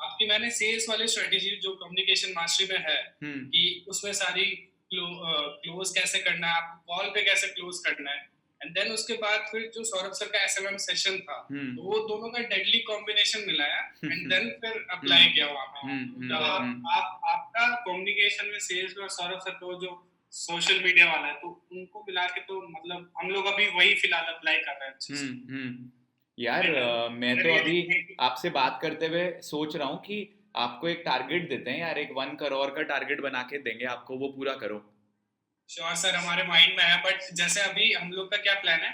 आपकी मैंने सेल्स वाली स्ट्रेटेजी जो कम्युनिकेशन मास्टरी में है, कि उसमें सारी क्लोज कैसे करना है, आपको कॉल पे कैसे क्लोज करना है, एंड देन उसके बाद फिर जो सौरभ सर का एसएमएम सेशन था, तो वो दोनों का डेडली कॉम्बिनेशन मिलाया, एंड देन फिर अप्लाई किया वहां पे। तो आपका कम्युनिकेशन में सेल्स और सौरभ सर को जो सोशल मीडिया वाला है, तो उनको मिला के तो मतलब हम लोग अभी वही फिलहाल अप्लाई कर रहे हैं। यार मैं तो अभी आपसे बात करते हुए सोच रहा हूँ कि आपको एक टारगेट देते हैं यार, एक 1 करोड़ का टारगेट बना के देंगे आपको, वो पूरा करो। श्योर सर, हमारे माइंड में है, बट जैसे अभी हम लोग का क्या प्लान है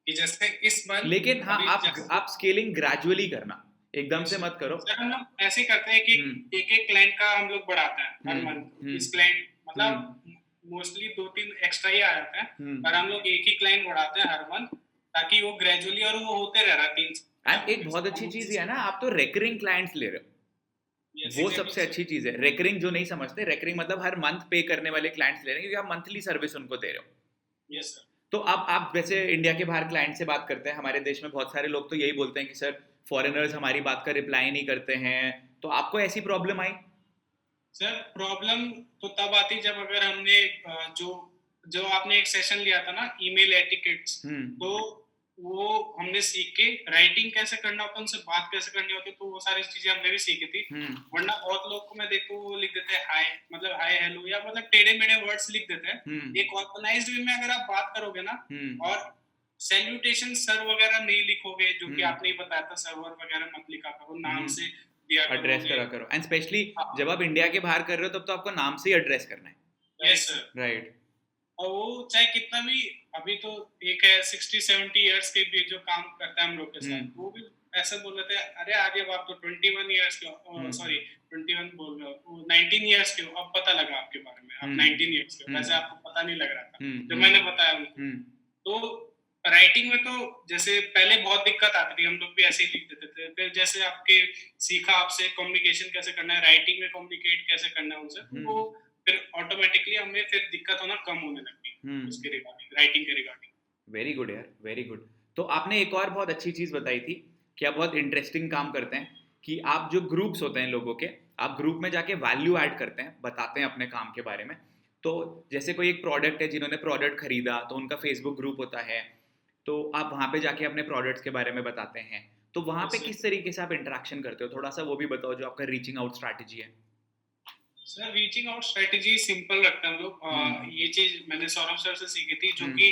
कि जैसे इस मंथ, लेकिन हाँ आप स्केलिंग ग्रेजुअली करना, एकदम से मत करो। सर हम लोग ऐसे करते हैं कि एक क्लाइंट का हम लोग बढ़ाते हैं हर मंथ। इस क्लाइंट मतलब मोस्टली 2-3 एक्स्ट्रा ही आ जाते हैं, पर हम लोग एक ही क्लाइंट बढ़ाते हैं हर मंथ, ताकि वो ग्रेजुअली और वो होते रह रहा है 3। एंड एक बहुत अच्छी चीज है ना, आप तो रेकरिंग क्लाइंट्स ले रहे हो, वो सबसे अच्छी चीज है। रेकरिंग जो नहीं समझते, रेकरिंग मतलब हर मंथ पे करने वाले क्लाइंट्स ले रहे हैं, क्योंकि आप मंथली सर्विस उनको दे रहे हो। Yes sir. तो अब आप वैसे इंडिया के बाहर क्लाइंट से बात करते हैं, हमारे देश में बहुत सारे लोग तो यही बोलते हैं कि सर फॉरेनर्स हमारी बात का रिप्लाई नहीं करते हैं, तो आपको ऐसी प्रॉब्लम आई? सर प्रॉब्लम तो तब आती जब अगर हमने जो आपने एक सेशन लिया था ना, ईमेल एटिकेट्स, तो वो हमने सीख के राइटिंग कैसे करना होता है, उनसे बात कैसे करनी होती है, तो वो सारी चीजें हमने भी सीखी थी। वरना बहुत लोग को मैं देखो वो लिख देते हैं हाय, मतलब हाय हेलो, या मतलब टेढ़े मेढ़े वर्ड्स लिख देते हैं। एक ऑर्गेनाइज्ड वे में अगर आप बात करोगे ना, और सैल्यूटेशन सर वगैरह नहीं लिखोगे, जो कि आपने ही बताया था, सर्वर वगैरह मत लिखा करो, नाम से दिया करो, एड्रेस करा करो। एंड स्पेशली जब आप इंडिया के बाहर कर रहे हो तब तो आपको नाम से ही एड्रेस करना है। Yes sir, right. और वो चाहे कितना भी, अभी तो एक है 60-70 इयर्स के भी जो काम करता है हम लोग के साथ, वो भी ऐसे बोल रहे थे, अरे आगे आप तो 21 इयर्स के हो, सॉरी 21 बोल रहे हो, 19 इयर्स के हो, अब पता लगा आपके बारे में, आप 19 इयर्स के हो, वैसे आपको पता नहीं लग रहा था जब मैंने बताया उनको। तो राइटिंग में तो जैसे पहले बहुत दिक्कत आती थी, हम लोग भी ऐसे ही लिख देते थे, फिर जैसे आपके सीखा आपसे कम्युनिकेशन कैसे करना है, राइटिंग में कम्युनिकेट कैसे करना है उनसे, तो वो फिर ऑटोमेटिकली हमें फिर दिक्कत होना कम होने लगती उसके रिगार्डिंग, राइटिंग के रिगार्डिंग। वेरी गुड यार, वेरी गुड। तो आपने एक और बहुत अच्छी चीज बताई थी कि आप बहुत इंटरेस्टिंग काम करते हैं, कि आप जो ग्रुप्स होते हैं लोगों के, आप ग्रुप में जाके वैल्यू ऐड करते हैं, बताते हैं अपने काम के बारे में। तो जैसे कोई एक प्रोडक्ट है, जिन्होंने प्रोडक्ट खरीदा तो उनका फेसबुक ग्रुप होता है, तो आप वहाँ पे जाके अपने प्रोडक्ट्स के बारे में बताते हैं। तो वहाँ पे किस तरीके से आप इंटरेक्शन करते हो, थोड़ा सा वो भी बताओ, जो आपका रीचिंग आउट स्ट्रैटेजी है। Sir reaching out strategy simple रखते हैं हम लोग। ये चीज मैंने सौरभ सर से सीखी थी, जो कि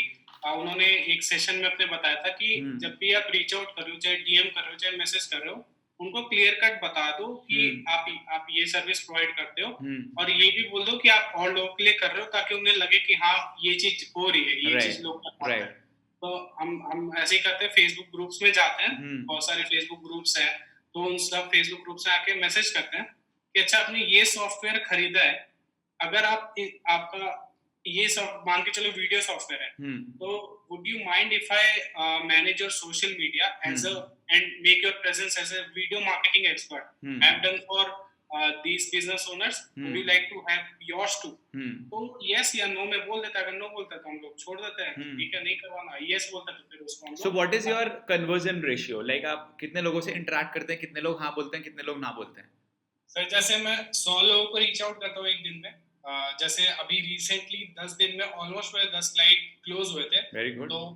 उन्होंने एक सेशन में अपने बताया था कि जब भी आप रीच आउट कर रहे हो, चाहे डीएम कर रहे हो, चाहे मैसेज कर रहे हो, उनको क्लियर कट बता दो कि आप ये सर्विस प्रोवाइड करते हो, और ये भी बोल दो कि आप और लोगों के लिए कर रहे हो, ताकि उन्हें लगे कि हाँ ये चीज हो रही है, ये चीज लोग कर रहे हैं। तो हम ऐसे ही करते हैं, फेसबुक ग्रुप्स में जाते हैं, बहुत सारे फेसबुक ग्रुप्स हैं, तो उन सब फेसबुक ग्रुप से आके मैसेज करते हैं कि अच्छा आपने ये सॉफ्टवेयर खरीदा है, अगर आपका ये सब मान के चलो वीडियो सॉफ्टवेयर है, तो would you mind if I manage your social media as a and make your presence as a video marketing expert, I have done for these business owners, would you like to have yours too? तो yes या no में बोल देता है, अगर no बोलता है तो हम लोग छोड़ देते हैं, ठीक है नहीं करवाना, yes बोलता है तो फिर उसको हम लोग। So what is your conversion ratio? Like आप कितने लोगों से इंटरेक्ट करते हैं, कितने लोग हाँ बोलते हैं, कितने लोग ना बोलते हैं? सर जैसे मैं 100 लोगों को रीच आउट करता हूँ एक दिन में, जैसे अभी रिसेंटली 10 दिन में ऑलमोस्ट मेरे 10 क्लाइंट क्लोज हुए थे। Very good. तो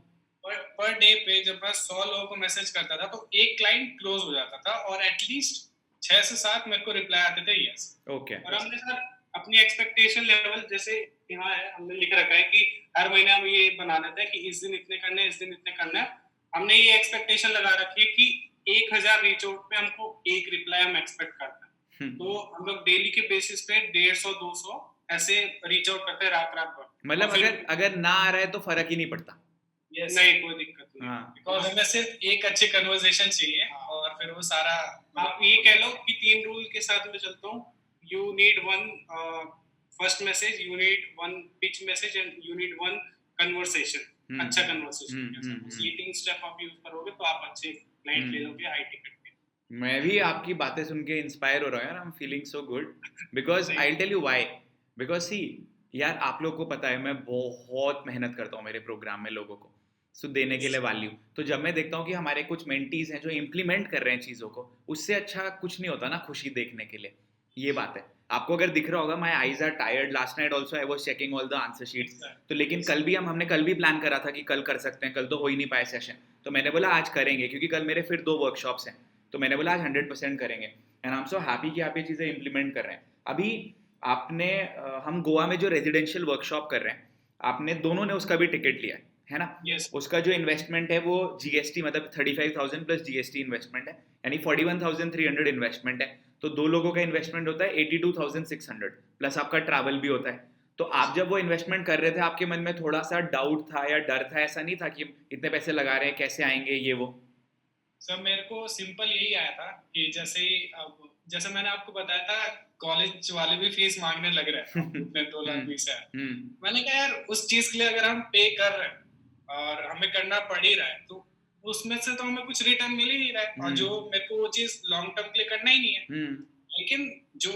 पर डे पे जब मैं 100 लोगों को मैसेज करता था तो एक क्लाइंट क्लोज हो जाता था, और एटलीस्ट 6 से 7 मेरे को रिप्लाई आते थे यस। ओके। और हमने सर अपनी एक्सपेक्टेशन लेवल जैसे यहाँ है, हमने लिख रखा है कि हर महीने हम ये बना लेते हैं कि इस दिन इतने करने, इस दिन इतने करना है। हमने ये एक्सपेक्टेशन लगा रखी है कि 1000 रीच आउट पे हमको एक रिप्लाई हम एक्सपेक्ट करते हैं। तो हम लोग डेली के बेसिस पे 150-200 ऐसे रीच आउट करते हैं रात भर। मतलब अगर ना आ रहा है तो फर्क ही नहीं पड़ता। Yes. नहीं कोई दिक्कत नहीं। बिकॉज़ हमें सिर्फ एक अच्छे कन्वर्सेशन चाहिए, और फिर वो सारा आप ये कह लो कि 3 रूल के साथ मैं चलता हूँ। You need 1 first message, you need 1 pitch message, and you need 1 conversation, अच्छा कन्वर्सेशन। ये 3 स्टेप आप यूज करोगे तो आप अच्छे क्लाइंट ले लोगे हाई टिकट पे। मैं भी आपकी बातें सुन के इंस्पायर हो रहा हूँ यार, I am feeling so good, because I will tell you why. Because see यार, आप लोगों को पता है मैं बहुत मेहनत करता हूँ मेरे प्रोग्राम में लोगों को देने के लिए वैल्यू। तो जब मैं देखता हूँ कि हमारे कुछ मेंटीज हैं जो इम्प्लीमेंट कर रहे हैं चीज़ों को, उससे अच्छा कुछ नहीं होता ना खुशी देखने के लिए। ये बात है, आपको अगर दिख रहा होगा my eyes are tired, last night also I was checking all the answer sheets. तो लेकिन कल भी हमने कल भी प्लान करा था कि कल कर सकते हैं, कल तो हो ही नहीं पाए सेशन, तो मैंने बोला आज करेंगे, क्योंकि कल मेरे फिर 2 वर्कशॉप्स हैं, तो मैंने बोला आज 100% करेंगे। And I am so happy कि आप ये चीज़ें इंप्लीमेंट कर रहे हैं। अभी आपने हम गोवा में जो रेजिडेंशियल वर्कशॉप कर रहे हैं, आपने दोनों ने उसका भी टिकट लिया है ना? yes. उसका जो इन्वेस्टमेंट है वो जीएसटी मतलब 35,000 प्लस जीएसटी इन्वेस्टमेंट है, यानी 41,300 इन्वेस्टमेंट है। तो 2 लोगों का इन्वेस्टमेंट होता है 82,600 प्लस आपका ट्रैवल भी होता है। तो आप जब वो इन्वेस्टमेंट कर रहे थे, आपके मन में थोड़ा सा डाउट था या डर था? ऐसा नहीं था कि इतने पैसे लगा रहे हैं कैसे आएंगे ये वो? सर मेरे को सिंपल यही आया था कि जैसे मैंने आपको बताया था, कॉलेज वाले भी फीस मांगने लग रहे हैं, उतने 2 लाख 20 है। मैंने कहा यार उस चीज के लिए अगर हम पे कर रहे हैं और हमें करना पड़ ही रहा है, तो उसमें से तो हमें कुछ रिटर्न मिल ही नहीं रहा है, और जो मेरे को वो चीज लॉन्ग टर्म के लिए करना ही नहीं है। लेकिन जो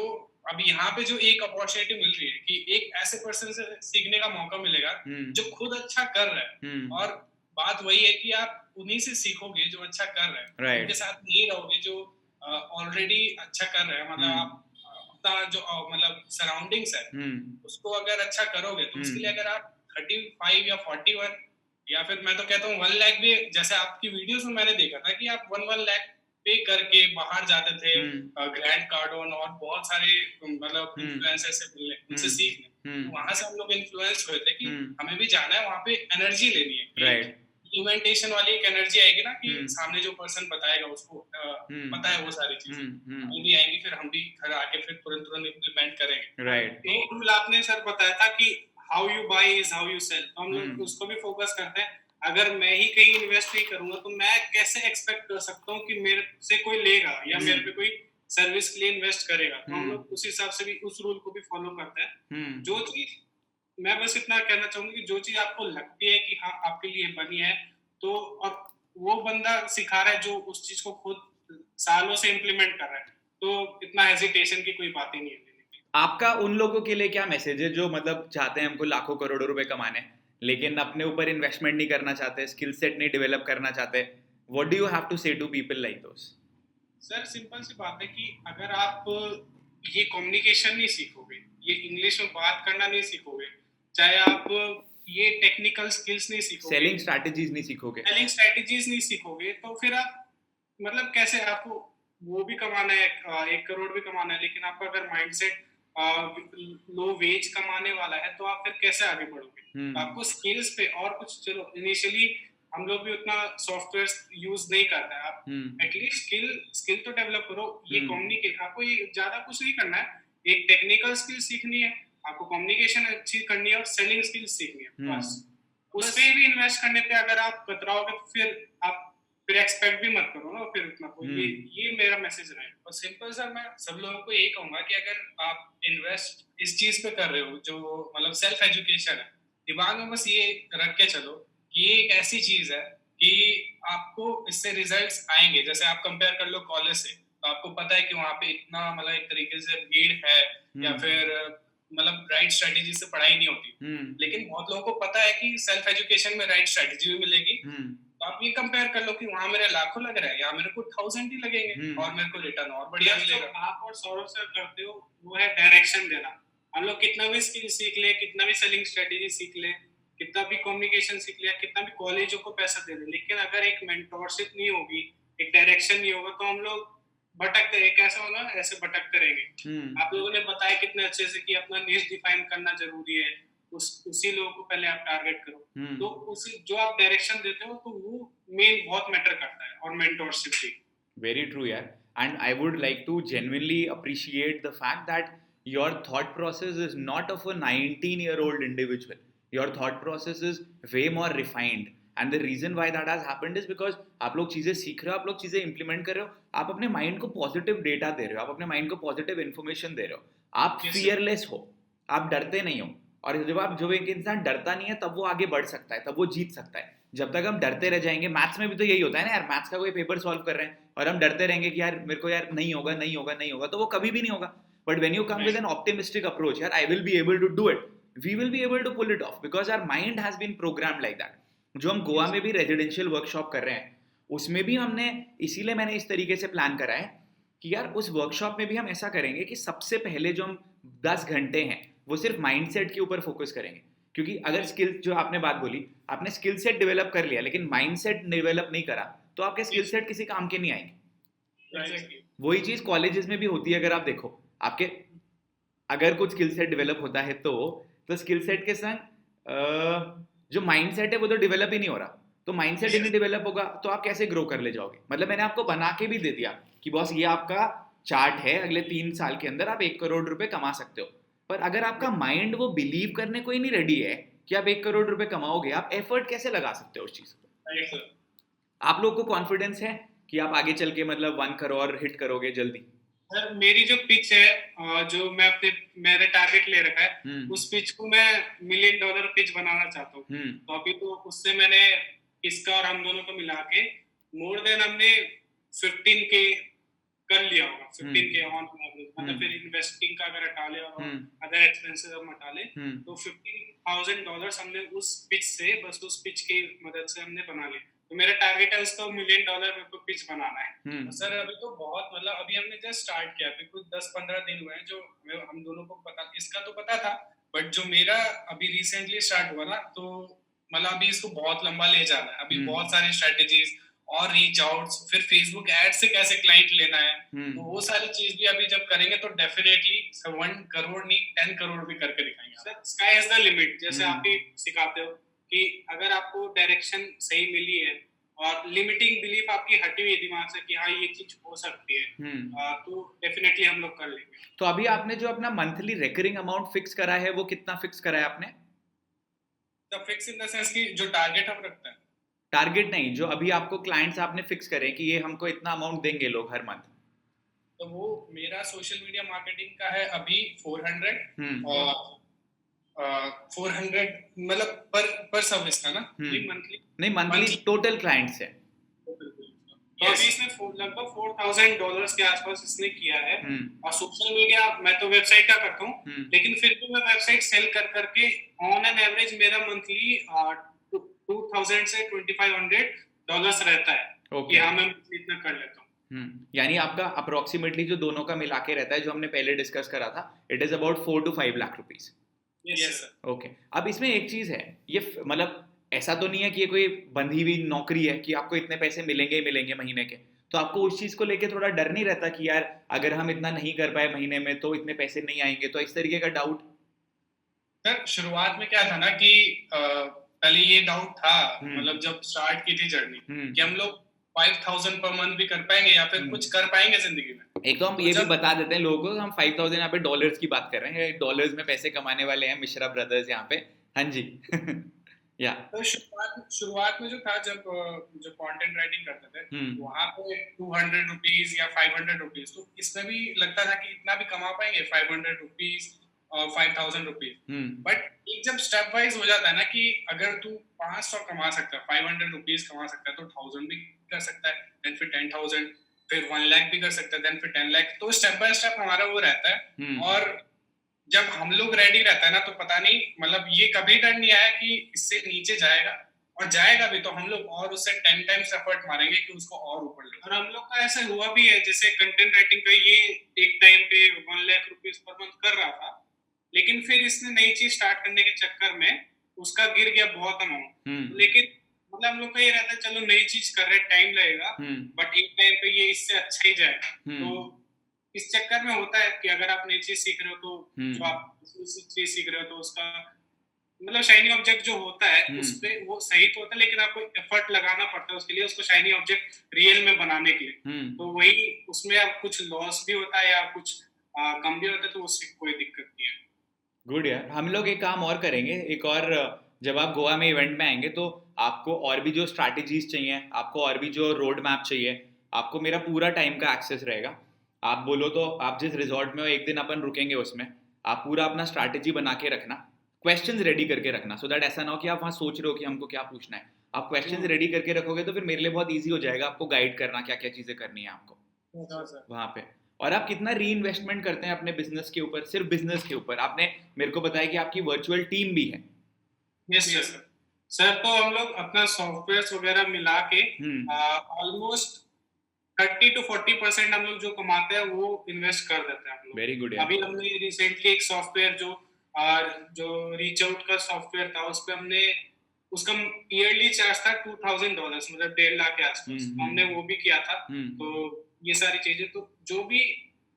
अब यहाँ पे जो एक अपॉर्चुनिटी मिल रही है कि एक ऐसे पर्सन से सीखने का मौका मिलेगा जो खुद अच्छा कर रहा है, और बात वही है कि आप उन्हीं से सीखोगे जो अच्छा कर रहे हैं, उनके साथ नहीं रहोगे जो ऑलरेडी अच्छा कर रहे हैं। मतलब आप अपना जो मतलब सराउंडिंग्स है उसको अगर अच्छा करोगे, तो उसके लिए अगर आप 35 या 41 या फिर मैं तो कहता हूँ 1 लाख भी, जैसे आपकी वीडियोस में मैंने देखा था कि आप 1 लाख पे करके बाहर जाते थे ग्रैंड कार्डन और बहुत सारे मतलब इन्फ्लुएंसर से मिलने, उनसे सीखने। तो वहां से हम लोग इन्फ्लुएंस हुए थे कि हमें भी जाना है वहां पे, एनर्जी लेनी है। राइट। इम्प्लीमेंटेशन वाली एक एनर्जी आएगी ना कि सामने जो पर्सन बताएगा उसको पता है वो सारी चीजें, हमें भी आएंगी, फिर हम भी घर आके फिर तुरंत तुरंत इम्प्लीमेंट करेंगे। राइट। एक टूल आपने सर बताया था कि how you buy is how you sell, तो हम लोग उसको भी फोकस करते हैं। अगर मैं ही कहीं इन्वेस्ट नहीं करूंगा तो मैं कैसे एक्सपेक्ट कर सकता हूँ कि मेरे से कोई लेगा या मेरे पे कोई सर्विस के लिए इन्वेस्ट करेगा। तो हम लोग उस हिसाब से भी उस रूल को भी फॉलो करते हैं। जो चीज मैं बस इतना कहना चाहूंगा कि जो चीज आपको लगती है कि हाँ आपके लिए बनी है, तो और वो बंदा सिखा रहा है जो उस चीज को खुद सालों से इम्प्लीमेंट कर रहा है, तो इतना हेजिटेशन की कोई बात ही नहीं है। आपका उन लोगों के लिए क्या मैसेज है जो मतलब चाहते हैं हमको लाखों करोड़ों रुपए कमाने, लेकिन अपने ऊपर इन्वेस्टमेंट नहीं करना चाहते, स्किल सेट नहीं डेवलप करना चाहते? What do you have to say to people like those? Sir simple सी बात है कि अगर आप ये कम्युनिकेशन नहीं सीखोगे, ये इंग्लिश में बात करना नहीं सीखोगे, चाहे आप ये टेक्निकल स्किल्स नहीं सीखोगे, सेलिंग स्ट्रैटेजीज नहीं सीखोगे, तो फिर आप मतलब कैसे आपको वो भी कमाना है, 1 करोड़ भी कमाना है, लेकिन आपका अगर माइंडसेट लो वेज कमाने वाला है तो आप फिर कैसे आगे बढ़ोगे? तो आपको स्किल्स पे और कुछ, चलो इनिशियली हम लोग भी उतना सॉफ्टवेयर यूज नहीं करते हैं, आप एटलीस्ट स्किल तो डेवलप करो। ये कम्युनिकेट, आपको ये ज्यादा कुछ नहीं करना है, एक टेक्निकल स्किल सीखनी है, आपको कम्युनिकेशन अच्छी करनी है और सेलिंग स्किल सीखनी है, बस। उस पे भी इन्वेस्ट करने पे अगर आप कतराओगे तो फिर एक्सपेक्ट भी मत करो ना फिर उतना कोई। ये मेरा मैसेज है। और सिंपल सर, मैं सब लोगों को यही कहूंगा कि अगर आप इन्वेस्ट इस चीज पे कर रहे हो जो मतलब सेल्फ एजुकेशन है, दिमाग में बस ये रख के चलो कि ये एक ऐसी चीज है कि आपको इससे रिजल्ट्स आएंगे। जैसे आप कंपेयर कर लो कॉलेज से, तो आपको पता है कि वहाँ पे इतना मतलब एक तरीके से भीड़ है या फिर मतलब राइट स्ट्रेटेजी से पढ़ाई नहीं होती, लेकिन बहुत लोगों को पता है कि सेल्फ एजुकेशन में राइट स्ट्रेटेजी भी मिलेगी। तो आप ये कंपेयर कर लो कि वहां मेरे लाखों लग रहा है, यहाँ मेरे को 1000 ही लगेंगे और मेरे को रिटर्न और बढ़िया मिलेगा। आप और सौरभ सर करते हो वो है डायरेक्शन देना। हम लोग कितना भी स्किल सीख ले, कितना भी सेलिंग स्ट्रेटेजी सीख ले, कितना भी कम्युनिकेशन सीख लिया, कितना भी कॉलेजों को पैसा दे दे, लेकिन अगर एक मेंटोरशिप नहीं होगी, एक डायरेक्शन नहीं होगा, तो हम लोग भटकते रहेंगे। कैसा होगा, ऐसे भटकते रहेंगे। आप लोगों ने बताया कितने अच्छे से कि अपना निश डिफाइन करना जरूरी है, उसी लोगों को पहले आप टारगेट करो। तो उसी जो आप डायरेक्शन देते हो तो वो मेन बहुत मैटर करता है, और मेंटोरशिप भी। Very true, यार. And I would like to genuinely appreciate the fact that your thought process is not of a 19-year-old individual. Your thought process is way more refined. And the reason why that has happened is because आप लोग चीज़ें सीख रहे हो, आप लोग चीज़ें implement कर रहे हो, आप अपने माइंड को पॉजिटिव डेटा दे रहे हो, आप अपने माइंड को पॉजिटिव इन्फॉर्मेशन दे रहे हो, आप फियरलेस हो, आप डरते नहीं हो। और जब एक इंसान डरता नहीं है तब वो आगे बढ़ सकता है, तब वो जीत सकता है। जब तक हम डरते रह जाएंगे, मैथ्स में भी तो यही होता है ना यार, मैथ्स का कोई पेपर सॉल्व कर रहे हैं और हम डरते रहेंगे कि यार मेरे को यार नहीं होगा, तो वो कभी भी नहीं होगा। But when you come with an optimistic approach, यार I will be able to do it, we will be able to pull it off, because our mind has been programmed like that. जो हम गोवा में भी residential workshop कर रहे हैं, उसमें भी हमने, इसीलिए मैंने इस तरीके से प्लान करा है कि यार उस वर्कशॉप में भी हम ऐसा करेंगे कि सबसे पहले जो हम 10 घंटे हैं वो सिर्फ माइंडसेट के ऊपर फोकस करेंगे। क्योंकि अगर स्किल, जो आपने बात बोली, आपने स्किल सेट डेवलप कर लिया लेकिन माइंडसेट डेवलप नहीं करा, तो आपके स्किल सेट किसी काम के नहीं आएंगे। वही चीज कॉलेजेस में भी होती है। अगर आप देखो, आपके अगर कुछ स्किल सेट डेवलप होता है तो स्किल सेट के संग जो माइंडसेट है वो तो डेवलप ही नहीं हो रहा। तो माइंडसेट ही नहीं डेवलप होगा तो आप कैसे ग्रो कर ले जाओगे? मतलब मैंने आपको बना के भी दे दिया कि बॉस ये आपका चार्ट है, अगले 3 साल के अंदर आप 1 करोड़ रुपए कमा सकते हो। पर अगर आपका माइंड वो बिलीव करने को ही नहीं रेडी है कि आप 1 करोड़ रुपए कमाओगे, आप एफर्ट कैसे लगा सकते हो उस चीज पर? आप लोग को कॉन्फिडेंस है कि आप आगे चल के मतलब 1 करोड़ हिट करोगे जल्दी? सर मेरी जो पिच है, जो मैंने टारगेट ले रखा है, उस पिच को मैं $1 मिलियन पिच बनाना चाहता हूँ। तो अभी तो उससे मैंने इसका और हम दोनों को मिला के मोर देन हमने 15K कर लिया होगा। 15K ऑन एवरेज, मतलब फिर इन्वेस्टिंग का अगर हटा ले और अदर एक्सपेंसेस हम हटा ले तो $15,000 हमने उस पिच से, बस उस पिच की मदद से हमने बना लिया। तो मेरा टारगेट है उसका $1 मिलियन पे पिच बनाना है। सर अभी तो बहुत, मतलब अभी हमने जस्ट स्टार्ट किया, अभी कुछ 10-15 दिन हुए हैं। जो हम दोनों को पता, इसका तो पता था, बट जो मेरा अभी रिसेंटली स्टार्ट हुआ ना, तो मतलब अभी इसको बहुत लंबा ले जाना है, अभी हम्म। बहुत सारी स्ट्रेटेजीज और रीच आउट्स, फिर फेसबुक एड से कैसे क्लाइंट लेना है, तो वो सारी चीज भी अभी जब करेंगे तो डेफिनेटली 1 करोड़ नहीं 10 करोड़ भी करके दिखाएंगे। Sir sky is the limit, जैसे हम्म। आप ही सिखाते हो कि अगर आपको डायरेक्शन सही मिली है और लिमिटिंग बिलीफ आपकी हटी हुई है दिमाग से कि हाँ ये चीज हो सकती है, तो डेफिनेटली हम लोग कर लेंगे। तो अभी आपने जो अपना मंथली रिकरिंग अमाउंट फिक्स करा है वो कितना फिक्स करा है आपने? तो फिक्स इन द सेंस कि जो टारगेट हम रखते हैं, टारगेट नहीं, जो अभी आपको क्लाइंट्स आपने फिक्स करे कि ये हमको इतना अमाउंट देंगे लोग हर मंथ। तो वो मेरा सोशल मीडिया मार्केटिंग का है अभी 400 हम्म। और 400 मतलब पर सर्विस का ना, मंथली नहीं, मंथली टोटल क्लाइंट्स है। तो अभी इसने लगभग $4,000 के आसपास इसने किया है। और सोशल मीडिया मैं तो वेबसाइट का करता हूँ, लेकिन फिर भी मैं वेबसाइट सेल कर करके ऑन एन एवरेज मेरा मंथली 2,000 से $2,500 रहता है कि हाँ मैं इतना कर लेता हूँ। यानी आपका अप्रोक्सीमेटली जो दोनों का मिला के रहता है, जो हमने पहले डिस्कस करा था, it is about 4 to 5 lakh rupees. Yes sir. Okay, अब इसमें एक चीज है, ये मतलब ऐसा तो नहीं है कि ये कोई बंधी हुई नौकरी है कि आपको इतने पैसे मिलेंगे ही मिलेंगे महीने के, तो आपको उस चीज को लेके थोड़ा डर नहीं रहता कि यार अगर हम इतना नहीं कर पाए महीने में तो इतने पैसे नहीं आएंगे, तो इस तरीके का डाउट? सर शुरुआत में क्या था ना कि पहले ये डाउट था, मतलब जब स्टार्ट की थी जर्नी कि हम लोग 5,000 पर मंथ भी कर पाएंगे या फिर कुछ कर पाएंगे जिंदगी में। एक तो हम ये भी बता देते हैं लोगों को, हम 5,000 यहाँ पे डॉलर्स की बात कर रहे हैं, डॉलर्स में पैसे कमाने वाले हैं मिश्रा ब्रदर्स यहाँ पे। हाँ जी। या तो शुरुआत में जो था, जब कंटेंट राइटिंग करते थे वहां पे 200 रुपीज या 500 रुपीज, तो इसमें भी लगता था कि इतना भी कमा पाएंगे 500 रुपीज और 5,000 रुपीज। बट एक जब स्टेप वाइज हो जाता है ना कि अगर तू 500 कमा सकता है, 500 रुपीज कमा सकता है, तो 1,000 भी कर सकता है, देन फिर 10,000, फिर 1 लाख भी कर सकता है, देन फिर 10 लाख। तो स्टेप बाय स्टेप हमारा वो रहता है। और जब हम लोग रेडी रहता है ना, तो पता नहीं मतलब ये कभी डर नहीं आया कि इससे नीचे जाएगा, और जाएगा भी तो हम लोग और उससे 10 टाइम्स एफर्ट मारेंगे कि उसको और ऊपर ले। और हम लोग का ऐसा हुआ भी है, जैसे कंटेंट राइटिंग का ये एक टाइम पे 1 लाख रुपीस पर मंथ कर रहा था, लेकिन फिर इसने नई चीज स्टार्ट करने के चक्कर में उसका गिर गया बहुत अमाउंट। लेकिन मतलब हम लोग का ये रहता है चलो नई चीज कर रहे, टाइम लगेगा, बट एक टाइम पे ये इससे अच्छा ही जाएगा। तो इस चक्कर में होता है कि अगर आप नई चीज सीख रहे हो तो जो आप चीज सीख रहे हो तो उसका मतलब शाइनी ऑब्जेक्ट जो होता है उस पे वो सही तो होता है, लेकिन आपको एफर्ट लगाना पड़ता है उसके लिए, उसको शाइनी ऑब्जेक्ट रियल में बनाने के लिए। तो वही उसमें अब कुछ लॉस भी होता है या कुछ कम भी होता है, तो उससे कोई दिक्कत नहीं है। गुड यार, हम लोग एक काम और करेंगे, एक और जब आप गोवा में इवेंट में आएंगे तो आपको और भी जो स्ट्रैटेजीज चाहिए, आपको और भी जो रोड मैप चाहिए, आपको मेरा पूरा टाइम का एक्सेस रहेगा। आप बोलो तो आप जिस रिजॉर्ट में हो एक दिन अपन रुकेंगे, उसमें आप पूरा अपना स्ट्रैटेजी बना के रखना, क्वेश्चंस रेडी करके रखना, सो दैट ऐसा ना हो कि आप वहाँ सोच रहे हो कि हमको क्या पूछना है। आप क्वेश्चंस रेडी करके रखोगे तो फिर मेरे लिए बहुत ईजी हो जाएगा आपको गाइड करना क्या क्या चीज़ें करनी है आपको वहाँ पे। और आप कितना री इन्वेस्टमेंट करते हैं अपने बिजनेस के ऊपर, सिर्फ बिजनेस के ऊपर? आपने मेरे को बताया कि आपकी वर्चुअल टीम भी है। यस सर, तो हम लोग अपना सॉफ्टवेयर वगैरह मिला के ऑलमोस्ट 30 to 40% हम लोग जो कमाते हैं वो इन्वेस्ट कर देते हैं हम लोग। Very good. अभी हमने रिसेंटली एक सॉफ्टवेयर जो रीच आउट का सॉफ्टवेयर था, उस पे हमने उसका ईयरली चार्ज था $2,000, मतलब 1.5 लाख के आसपास। हमने वो भी किया था। तो ये सारी चीजें तो जो भी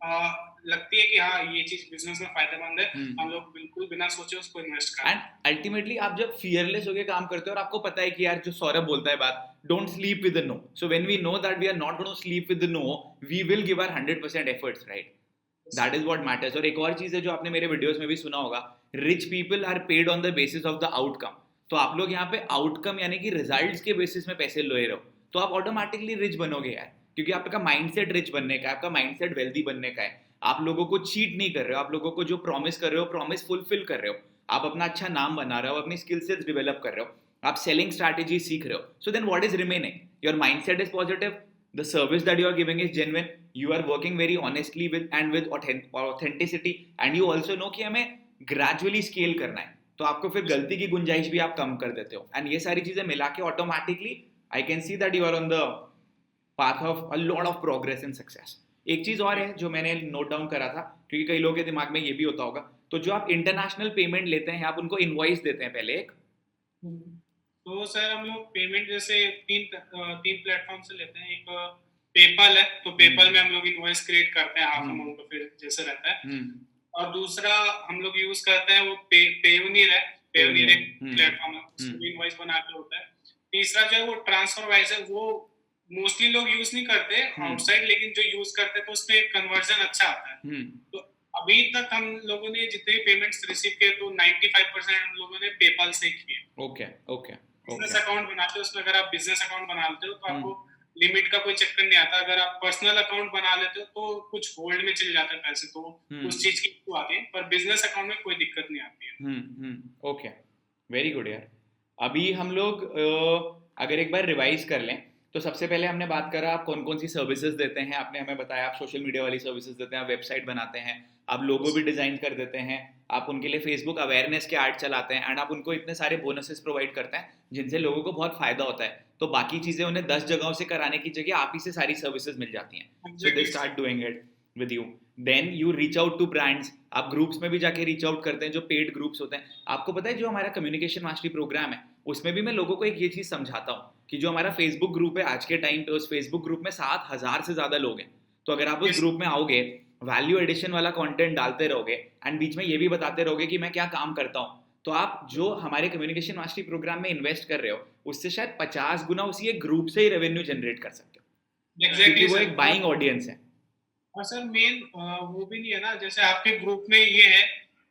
लगती है कि हाँ ये चीज बिजनेस में फायदेमंद है, हम लोग बिल्कुल बिना सोचे उसको इन्वेस्ट करते हैं। एंड अल्टीमेटली आप जब फियरलेस होकर काम करते हो और आपको पता है कि यार जो सौरभ बोलता है बात, don't sleep with the no, so when we know that we are not going to sleep with the no, we will give our 100% efforts, right? That is what matters. और एक और चीज है जो आपने मेरे वीडियोस में भी सुना होगा, rich people are paid on the basis of the outcome. तो आप लोग यहाँ पे आउटकम यानी कि रिजल्ट्स के बेसिस में पैसे ले रहे हो, तो आप ऑटोमेटिकली रिच बनोगे यार, क्योंकि आपका माइंडसेट रिच बनने का है, आपका माइंडसेट वेल्दी बनने का है। आप लोगों को चीट नहीं कर रहे हो, आप लोगों को जो प्रॉमिस कर रहे हो प्रॉमिस फुलफिल कर रहे हो, आप अपना अच्छा नाम बना रहे हो, अपनी स्किल सेट्स डेवलप कर रहे हो, आप सेलिंग स्ट्रैटेजी सीख रहे हो। So then what is remaining? Your mindset is positive, the service that you are giving is genuine, you are working very honestly with authenticity, and you also know कि हमें gradually scale करना है, तो आपको फिर गलती की गुंजाइश भी आप कम कर देते हो। एंड ये सारी चीजें मिला के automatically I can see that you are on the path of a lot of progress and success. एक चीज और है जो मैंने नोट डाउन करा था, क्योंकि कई लोगों के दिमाग में ये भी होता होगा, तो जो आप इंटरनेशनल पेमेंट लेते हैं, आप उनको इनवॉइस देते हैं पहले एक, तो सर हम लोग पेमेंट जैसे तीन प्लेटफॉर्म से लेते हैं। एक पेपल है, तो पेपल में हम लोग इनवॉइस क्रिएट करते हैं हाफ अमाउंट तो फिर जैसे रहता है। और दूसरा हम लोग यूज करते हैं वो पेयोनियर है। पेयोनियर एक प्लेटफॉर्म है, उसमें इनवॉइस बना के होता है। तीसरा जो है वो ट्रांसफरवाइज है, वो मोस्टली लोग यूज नहीं करते आउटसाइड, लेकिन जो यूज करते हैं तो उसमें कन्वर्जन अच्छा आता है। तो अभी तक हम लोगों ने जितने पेमेंट्स रिसीव किए तो 95% हम लोगों ने पेपाल से किए। ओके बिजनेस अकाउंट बनाते हो, उसमें अगर आप बिजनेस अकाउंट बना लेते हो तो आपको लिमिट का कोई चक्कर नहीं आता। अगर आप पर्सनल अकाउंट बना लेते हो तो कुछ होल्ड में चले जाते हैं पैसे, तो उस चीज की इशू आती है, पर बिजनेस अकाउंट में कोई दिक्कत नहीं आती है। ओके, वेरी गुड यार। अभी हम लोग अगर एक बार रिवाइज कर लें तो सबसे पहले हमने बात करा आप कौन कौन सी सर्विसेज देते हैं। आपने हमें बताया आप सोशल मीडिया वाली सर्विसेज देते हैं, आप वेबसाइट बनाते हैं, आप लोगो भी डिजाइन कर देते हैं, आप उनके लिए फेसबुक अवेयरनेस के आर्ट चलाते हैं, एंड आप उनको इतने सारे बोनसेस प्रोवाइड करते हैं जिनसे लोगों को बहुत फायदा होता है। तो बाकी चीजें उन्हें 10 जगहों से कराने की जगह आप ही से सारी सर्विसेज मिल जाती हैं। So they start doing it with you. Then you reach out to brands, आप ग्रुप्स में भी जाके रीच आउट करते हैं, जो पेड ग्रुप्स होते हैं। आपको पता है जो हमारा कम्युनिकेशन मास्टरी प्रोग्राम है उसमें भी मैं लोगों को एक ये चीज समझाता हूँ कि जो हमारा फेसबुक ग्रुप है आज के टाइम पे, उस फेसबुक ग्रुप में 7,000 से ज्यादा लोग हैं। तो अगर आप उस ग्रुप में आओगे, वैल्यू एडिशन वाला कंटेंट डालते रहोगे एंड बीच में ये भी बताते रहोगे कि मैं क्या काम करता हूँ, तो आप जो हमारे कम्युनिकेशन मास्टरी प्रोग्राम में इन्वेस्ट कर रहे हो उससे शायद 50 गुना उसी एक ग्रुप से ही रेवेन्यू जनरेट कर सकते हो। क्योंकि वो एक बाइंग ऑडियंस है। और सर मेन वो भी नहीं है ना, जैसे आपके ग्रुप में ये है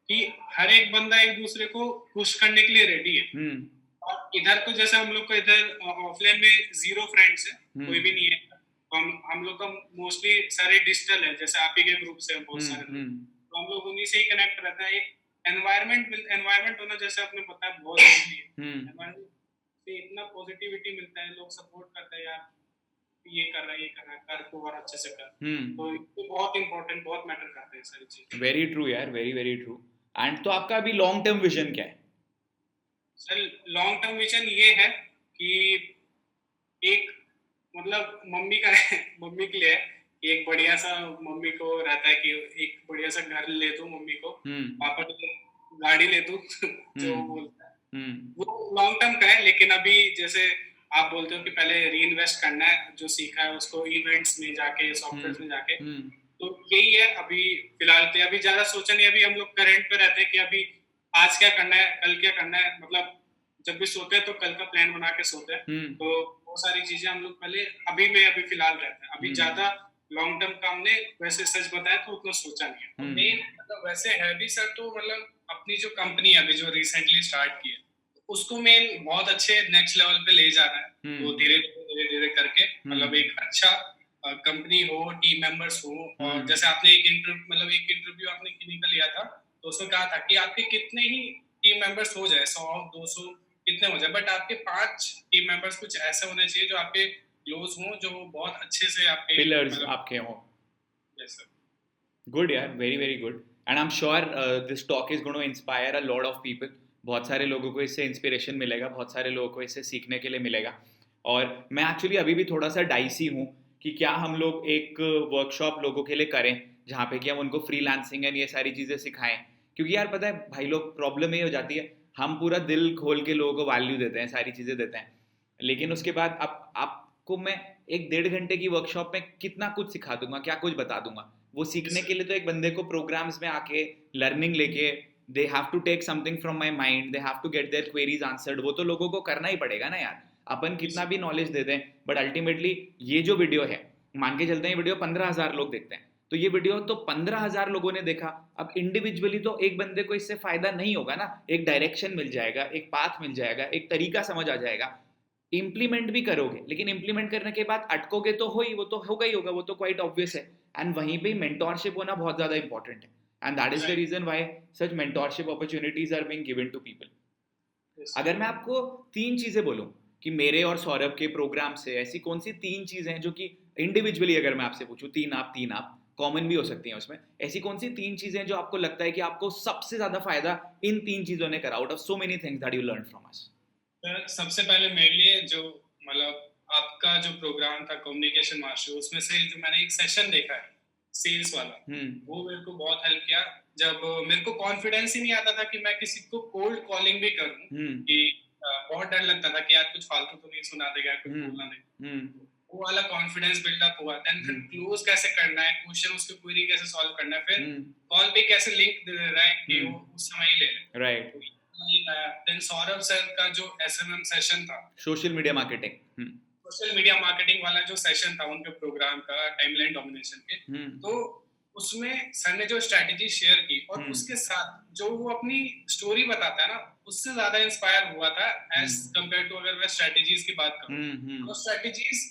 कि हर एक बंदा एक दूसरे को पुश करने के लिए रेडी है। और इधर तो जैसे हम लोग को इधर ऑफलाइन में 0 फ्रेंड्स है, कोई भी नहीं है। हम लोग का मोस्टली सारे डिजिटल है, जैसे आप ही के ग्रुप से बहुत सारे तो हम लोग उन्हीं से ही कनेक्ट रहते हैं। एक एनवायरनमेंट होना, जैसे आपने बताया, बहुत जरूरी है। एनवायरनमेंट से इतना पॉजिटिविटी मिलता है, लोग सपोर्ट करते हैं, यार ये कर रहा है कर को और अच्छे से कर। तो ये बहुत इंपॉर्टेंट, बहुत मैटर करता है सारी चीजें। वेरी ट्रू यार, वेरी वेरी ट्रू। एंड तो आपका अभी लॉन्ग टर्म विजन क्या है? सर लॉन्ग टर्म विजन ये है कि एक मतलब मम्मी के लिए एक बढ़िया सा, मम्मी को रहता है कि एक बढ़िया सा घर ले दूं मम्मी को, पापा को गाड़ी ले दूं जो बोलता है वो लॉन्ग टर्म का है। लेकिन अभी जैसे आप बोलते हो कि पहले री इन्वेस्ट करना है, जो सीखा है उसको इवेंट्स में जाके, सॉफ्टवेयर में जाके, तो यही है अभी फिलहाल। तो अभी ज्यादा सोचा नहीं, अभी हम लोग करंट पे रहते हैं कि अभी आज क्या करना है, कल क्या करना है। मतलब जब भी सोते हैं तो कल का प्लान बना के सोते हैं। तो वो सारी चीजें हम लोग पहले अभी फिलहाल रहते हैं। अभी ज्यादा लॉन्ग टर्म का हमने वैसे सच बताया तो उतना सोचा नहीं है। मेन मतलब वैसे है भी सर, तो मतलब अपनी जो कंपनी अभी जो रिसेंटली स्टार्ट की है उसको मेन बहुत अच्छे नेक्स्ट लेवल पे ले जाना है। तो धीरे धीरे करके मतलब एक अच्छा कंपनी हो, टीम मेंबर्स हो। और जैसे आपने एक इंटरव्यू आपने किन्हीं का लिया था, तो उसमें कहा था कि आपके कितने ही टीम मेंबर्स हो जाए, 100-200 कितने हो जाए, बट आपके 5 टीम मेंबर्स कुछ ऐसे होने चाहिए जो आपके क्लोज हों, जो बहुत अच्छे से आपके पिलर्स आपके हों। Yes sir. गुड यार, very very good. And I am sure this talk is going to inspire a lot of people. बहुत सारे लोगों को इससे इंस्पिरेशन मिलेगा, बहुत सारे लोगों को इससे सीखने के लिए मिलेगा। और मैं एक्चुअली अभी भी थोड़ा सा डाइसी हूँ कि क्या हम लोग एक वर्कशॉप लोगों के लिए करें जहाँ पे कि हम उनको फ्रीलांसिंग एंड ये सारी चीज़ें सिखाएं। क्योंकि यार पता है भाई लोग, प्रॉब्लम ये हो जाती है, हम पूरा दिल खोल के लोगों को वैल्यू देते हैं, सारी चीज़ें देते हैं, लेकिन उसके बाद आपको मैं 1-1.5 घंटे की वर्कशॉप में कितना कुछ सिखा दूंगा, क्या कुछ बता दूंगा। वो सीखने के लिए तो एक बंदे को प्रोग्राम्स में आके लर्निंग लेके, they have to take something from my mind, they have to get their queries answered. वो तो लोगों को करना ही पड़ेगा ना यार। अपन कितना भी नॉलेज दे दें, बट अल्टीमेटली ये जो वीडियो है, मान के चलते हैं वीडियो 15,000 लोग देखते हैं, तो ये वीडियो तो 15,000 लोगों ने देखा। अब इंडिविजुअली तो एक बंदे को इससे फायदा नहीं होगा ना। एक डायरेक्शन मिल जाएगा, एक पाथ मिल जाएगा, एक तरीका समझ आ जाएगा, इंप्लीमेंट भी करोगे, लेकिन इंप्लीमेंट करने के बाद अटकोगे तो हो ही, वो तो होगा ही होगा, वो तो क्वाइट ऑब्वियस है। एंड वहीं पे मेंटोरशिप होना बहुत ज्यादा इंपॉर्टेंट है, and that is the reason why such mentorship opportunities are being given to people. अगर मैं आपको 3 चीजें बोलूं कि मेरे और सौरभ के प्रोग्राम से ऐसी कौन सी 3 चीजें हैं जो कि इंडिविजुअली अगर मैं आपसे पूछूं, 3 आप कॉमन भी हो सकती हैं उसमें, ऐसी कौन सी 3 चीजें जो आपको लगता है कि आपको सबसे ज्यादा फायदा इन 3 चीजों ने करा, out of so many things that you learn from us? सबसे पहले मेरे लिए जो मतलब आपका जो प्रोग्राम था कम्युनिकेशन मास्टर, उसमें से जो मैंने एक सेशन देखा है सेल्स वाला, वो मेरे को बहुत हेल्प किया। जब मेरे को कॉन्फिडेंस ही नहीं आता था कि मैं किसी को कोल्ड कॉलिंग भी करूं, कि बहुत डर लगता था कि यार कुछ फालतू तो नहीं सुना देगा, कुछ बोलना नहीं। वो वाला कॉन्फिडेंस बिल्डअप हुआ। देन फिर क्लोज कैसे करना है, क्वेश्चन उसकी क्वेरी कैसे सॉल्व करना है, फिर कॉल पे कैसे लिंक दे रहा है कि वो उस समय ही ले ले। राइट। देन सौरभ सर का जो एसएमएम सेशन था, social media marketing, social media marketing वाला जो सेशन था उनके प्रोग्राम का, टाइमलाइन डोमिनेशन के, तो उसमें सर ने जो स्ट्रैटेजी शेयर की और उसके साथ जो वो अपनी स्टोरी बताता है ना, उससे ज्यादा इंस्पायर हुआ था एज कंपेयर टू अगर मैं स्ट्रैटेजीज की बात करूं। तो स्ट्रैटेजीज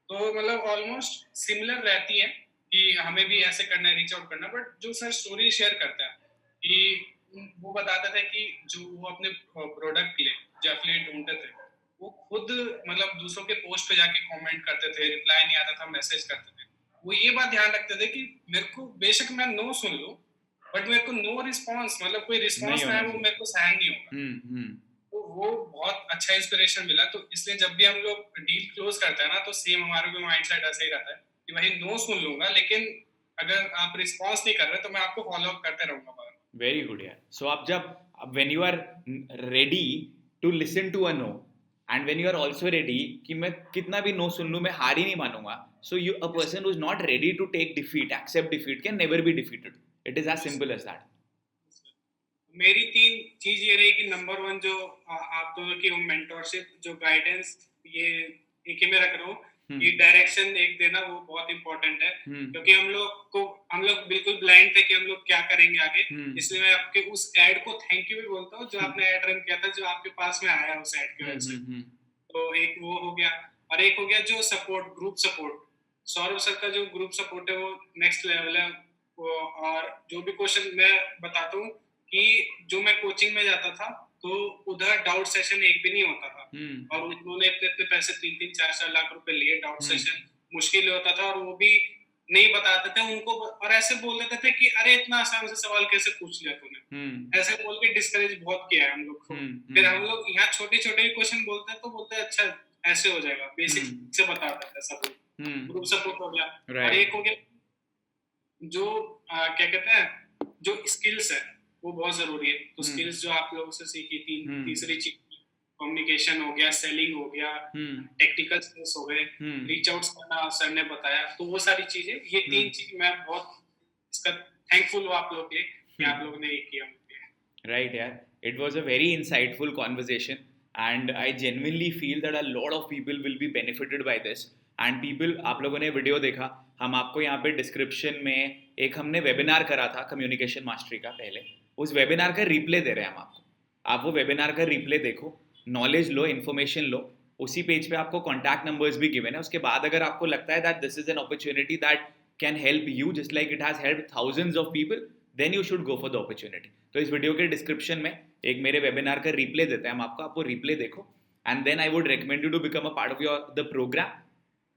तो मतलब ऑलमोस्ट सिमिलर रहती है कि हमें भी ऐसे करना है, रीच आउट करना, बट जो सर स्टोरी शेयर करता है कि वो बताते थे कि जो वो अपने प्रोडक्ट के लिए जो एफिलिएट ढूंढते थे, वो खुद मतलब दूसरों के पोस्ट पे जाके कमेंट करते थे, रिप्लाई नहीं आता था, मैसेज करते थे। वो ये बात ध्यान रखते थे कि मेरे को बेशक मैं नो सुन लूं, बट मेरे को नो रिस्पांस, मतलब कोई रिस्पांस ना है, वो मेरे को सहन नहीं होगा। तो वो बहुत अच्छा इंस्पिरेशन मिला। तो इसलिए जब भी हम लोग डील क्लोज करते हैं ना, तो सेम हमारा भी माइंडसेट ऐसे ही रहता है कि भाई नो सुन लूंगा, लेकिन अगर आप रिस्पांस नहीं कर रहे तो मैं आपको फॉलो अप करते रहूंगा। वेरी गुड यार। सो आप जब when you are ready to listen to a no and when you are also ready कि मैं कितना भी नो सुन लूं, मैं हार ही नहीं मानूंगा, so you a person who is not ready to take defeat, accept defeat, can never be defeated. It is as simple as that. मेरी 3 चीज ये रही कि नंबर 1 जो आप दोनों की मेंटरशिप, जो गाइडेंस, ये एक ही में रख रहा हूँ कि डायरेक्शन एक देना वो बहुत इंपॉर्टेंट है, क्योंकि हम लोग बिल्कुल ब्लाइंड थे कि हम लोग क्या करेंगे आगे। इसलिए मैं आपके उस एड को थैंक यू भी बोलता हूँ जो आपने एड रन किया था, जो आपके पास में आया उस एड की वजह से। तो एक वो हो गया, और एक हो गया जो support, group support. Saurabh sir का जो ग्रुप सपोर्ट है वो नेक्स्ट लेवल है। और जो भी क्वेश्चन मैं बताता हूँ कि जो मैं कोचिंग में जाता था तो उधर डाउट सेशन एक भी नहीं होता था, और उन्होंने इतने पैसे 3-3, 4-4 लाख रुपए लिए, डाउट सेशन मुश्किल होता था, और वो भी नहीं बताते थे उनको, और ऐसे बोल देते थे कि अरे इतना आसान से सवाल कैसे पूछ लिया तूने, ऐसे बोल के डिस्करेज बहुत किया है हम लोग को। फिर हम लोग यहाँ छोटे-छोटे क्वेश्चन बोलते हैं तो बोलते हैं अच्छा ऐसे हो जाएगा, बेसिक से बता देते हैं सब। ग्रुप सपोर्ट हो गया। और एक हो गया जो क्या कहते हैं, जो स्किल्स है वो बहुत जरूरी है। तो स्किल्स जो आप लोगों से सीखी थी, तीसरी चीज कम्युनिकेशन हो गया, सेलिंग हो गया, टेक्निकल स्किल्स हो गए, रीच आउट करना सर ने बताया। तो वो सारी चीजें, ये 3 चीज मैं बहुत इसका थैंकफुल हूँ आप लोगों के कि आप लोगों ने ये किया। Right, yeah. It was a very insightful conversation, and I genuinely feel that a lot of people will be benefited by this. And people, आप लोगों ने वीडियो देखा, हम आपको यहाँ पे डिस्क्रिप्शन में एक हमने वेबिनार करा था कम्युनिकेशन मास्टरी का, पहले उस वेबिनार का रिप्ले दे रहे हैं हम आपको। आप वो वेबिनार का रिप्ले देखो, नॉलेज लो, इन्फॉर्मेशन लो। उसी पेज पे आपको कॉन्टैक्ट नंबर्स भी गिवन है। उसके बाद अगर आपको लगता है that this is an opportunity that can help you just like it has help thousands of people, then you should go for the opportunity. तो इस वीडियो के डिस्क्रिप्शन में एक मेरे वेबिनार का रिप्ले देते हैं हम आपको, आप वो रिप्ले देखो, and then I would recommend you to become a part of your the program.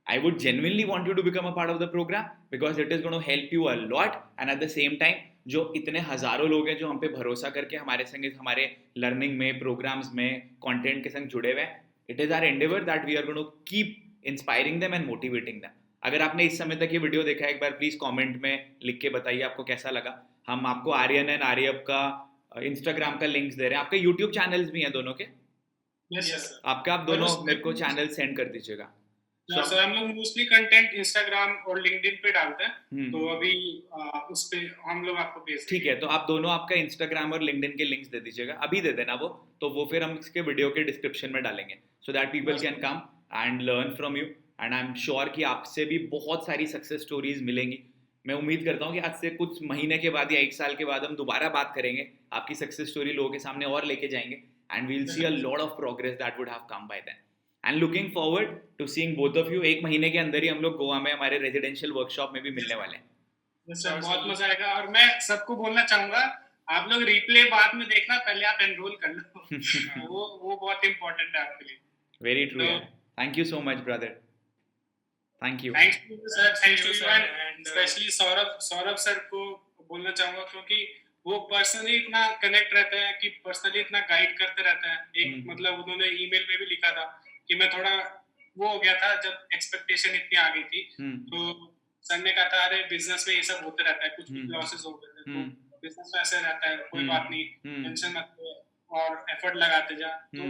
I would genuinely want you to become a part of the program because it is going to help you a lot, and at the same time जो इतने हजारों लोग हैं जो हम पे भरोसा करके हमारे संग हमारे लर्निंग में, प्रोग्राम्स में, कंटेंट के संग जुड़े हुए हैं, it is our endeavour that we are going to keep inspiring them and motivating them. अगर आपने इस समय तक ये वीडियो देखा है, एक बार प्लीज कमेंट में लिख के बताइए आपको कैसा लगा। हम आपको आर्यन एंड आर्यप का इंस्टाग्राम का लिंक्स दे रहे हैं, आपके यूट्यूब चैनल्स भी हैं दोनों के। आपका आप दोनों मेरे को चैनल सेंड कर दीजिएगा। सर हम लोग मोस्टली कंटेंट इंस्टाग्राम और लिंक्डइन पे डालते हैं, तो अभी उस पे हम लोग आपको भेज। ठीक है, तो आप दोनों आपका इंस्टाग्राम और लिंक्डइन के लिंक्स दे दीजिएगा, अभी दे देना वो, तो वो फिर हम इसके वीडियो के डिस्क्रिप्शन में डालेंगे, so that people can come and learn from you. And I am sure कि आपसे भी बहुत सारी सक्सेस स्टोरीज मिलेंगी। मैं उम्मीद करता हूँ कि आज से कुछ महीने के बाद या 1 साल के बाद हम दोबारा बात करेंगे, आपकी सक्सेस स्टोरी लोगों के सामने और लेके जाएंगे, and we will see a lot of progress that would have come by then. And looking forward to seeing both of you. 1 महीने के अंदर ही हम लोग गोवा में हमारे रेजिडेंशियल वर्कशॉप में भी मिलने वाले हैं। सर बहुत मजा आएगा, और मैं सबको बोलना चाहूंगा आप लोग रिप्ले बाद में देखना, पहले आप एनरोल कर लो। वो बहुत इंपॉर्टेंट है आपके लिए। Very true, thank you so much brother, thank you. Thanks to sir, thanks to you, and specially Saurabh sir को बोलना चाहूंगा क्योंकि वो पर्सनली इतना कनेक्ट रहते हैं कि पर्सनली इतना गाइड करते रहते हैं। एक मतलब उन्होंने ईमेल में भी लिखा था कि मैं थोड़ा वो हो गया था जब एक्सपेक्टेशन इतनी आ गई थी, तो सर ने कहा था अरे बिजनेस में ये सब होते रहता है, कुछ भी लॉसेस हो गए थे, तो बिजनेस में ऐसे रहता है, कोई बात नहीं, टेंशन मत लो और एफर्ट लगाते जा। तो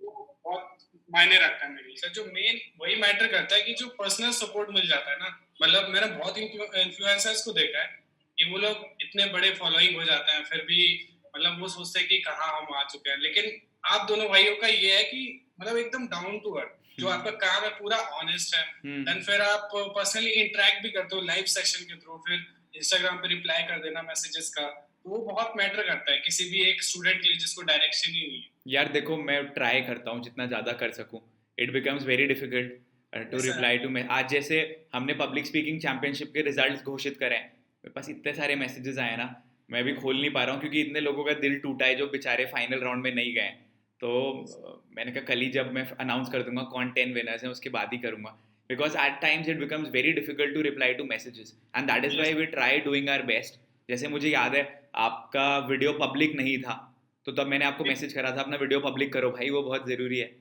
वो बहुत मायने रखता है मेरे लिए। सर जो मेन वही मैटर करता है कि जो पर्सनल सपोर्ट मिल जाता है ना, मतलब मैंने बहुत इन्फ्लुएंसर्स को देखा है कि वो लोग इतने बड़े फॉलोइंग हो जाते हैं, फिर भी मतलब वो सोचते हैं कि कहाँ हम आ चुके हैं, लेकिन आप दोनों भाइयों का ये है कि मतलब एकदम डाउन टू अर्थ, जो आपका काम है पूरा ऑनेस्ट है। देन फिर आप पर्सनली इंटरेक्ट भी करते हो लाइव सेशन के थ्रू, फिर इंस्टाग्राम पे रिप्लाई कर देना मैसेजेस का, तो वो बहुत मैटर करता है किसी भी एक स्टूडेंट के लिए जिसको डायरेक्शन ही नहीं है। यार देखो, मैं ट्राई करता हूँ जितना ज़्यादा कर सकूँ। It becomes very difficult to Yes, sir. Reply to. मैं आज जैसे हमने पब्लिक स्पीकिंग चैंपियनशिप के रिजल्ट्स घोषित करे हैं, मेरे पास इतने सारे मैसेजेस आए ना, मैं भी खोल नहीं पा रहा हूँ क्योंकि इतने लोगों का दिल टूटा है जो बेचारे फाइनल राउंड में नहीं गए। तो मैंने कहा कल ही जब मैं अनाउंस कर दूंगा कौन 10 विनर्स हैं उसके बाद ही करूंगा, because at times it becomes very difficult to reply to messages and that is why we try doing our best. जैसे मुझे याद है आपका वीडियो पब्लिक नहीं था, तो तब मैंने आपको मैसेज करा था अपना वीडियो पब्लिक करो भाई, वो बहुत ज़रूरी है।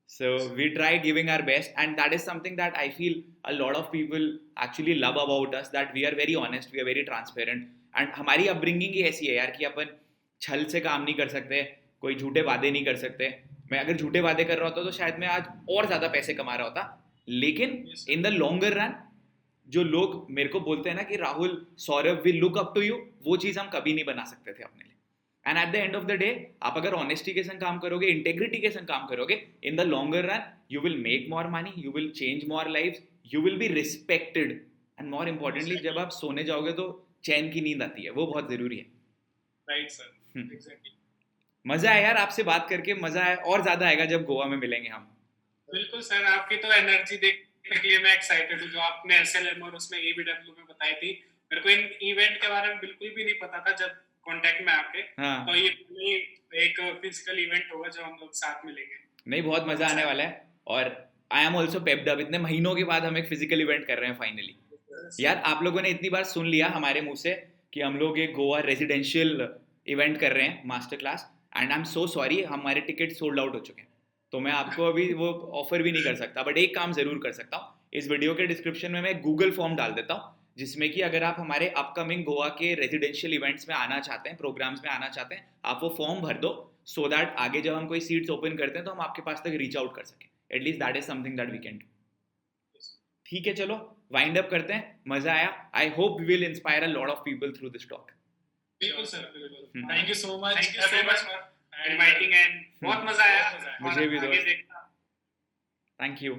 So we try giving our best, and that is something that I feel a lot of people actually love about us, that we are very honest, we are very transparent, and हमारी upbringing ही ऐसी है यार कि अपन छल से काम नहीं कर सकते, कोई झूठे वादे नहीं कर सकते। मैं अगर झूठे वादे कर रहा होता तो शायद मैं आज और ज़्यादा पैसे कमा रहा होता, लेकिन इन द लॉन्गर रन जो लोग मेरे को बोलते हैं ना कि Rahul Saurabh will look up to you, वो चीज़ हम कभी नहीं बना सकते थे अपने लिए। And at the end of the day आप अगर ऑनेस्टी के संग काम करोगे, इंटेग्रिटी के संग काम करोगे, in the longer run you will make more money, you will change more lives, you will be respected, and more importantly जब आप सोने जाओगे तो चैन की नींद आती है, वो बहुत जरूरी है। Right sir, exactly. मजा आया यार आपसे बात करके, मजा आया, और ज्यादा आएगा जब गोवा में मिलेंगे हम। बिल्कुल सर, आपकी तो एनर्जी देखने के लिए मैं एक्साइटेड हूँ, जो आपने एसएलएम और उसमें एबीडब्ल्यू में बताई थी। मेरे को इन इवेंट के बारे में बिल्कुल भी नहीं पता था जब कांटेक्ट में आपके। हाँ। तो ये एक फिजिकल इवेंट होगा जो हम लोग साथ मिलेंगे। नहीं, बहुत मजा आने वाला है, और आई एम ऑल्सो पेप्ड अप, इतने महीनों के बाद हम एक फिजिकल इवेंट कर रहे हैं फाइनली। यार आप लोगों ने इतनी बार सुन लिया हमारे मुंह से कि हम लोग एक गोवा रेजिडेंशियल इवेंट कर रहे हैं, master class, and I am so sorry हमारे टिकट सोल्ड आउट हो चुके हैं, तो मैं आपको अभी वो ऑफर भी नहीं कर सकता। बट एक काम जरूर कर सकता हूँ, इस वीडियो के डिस्क्रिप्शन में मैं गूगल फॉर्म डाल देता हूँ, जिसमें कि अगर आप हमारे अपकमिंग गोवा के रेजिडेंशियल इवेंट्स में आना चाहते हैं, प्रोग्राम्स में आना चाहते हैं, आप वो फॉर्म भर दो, सो दैट आगे जब हम कोई सीट्स ओपन करते हैं तो हम आपके पास तक रीच आउट कर सकें। At least that is something that we can do. ठीक है, चलो वाइंड अप करते हैं, मजा आया। I hope we will inspire a lot of people through this talk. बिल्कुल सर, बिल्कुल। Thank you so much, thank you so much for inviting, and बहुत मजा आया। मुझे भी आगे देखना। Thank you.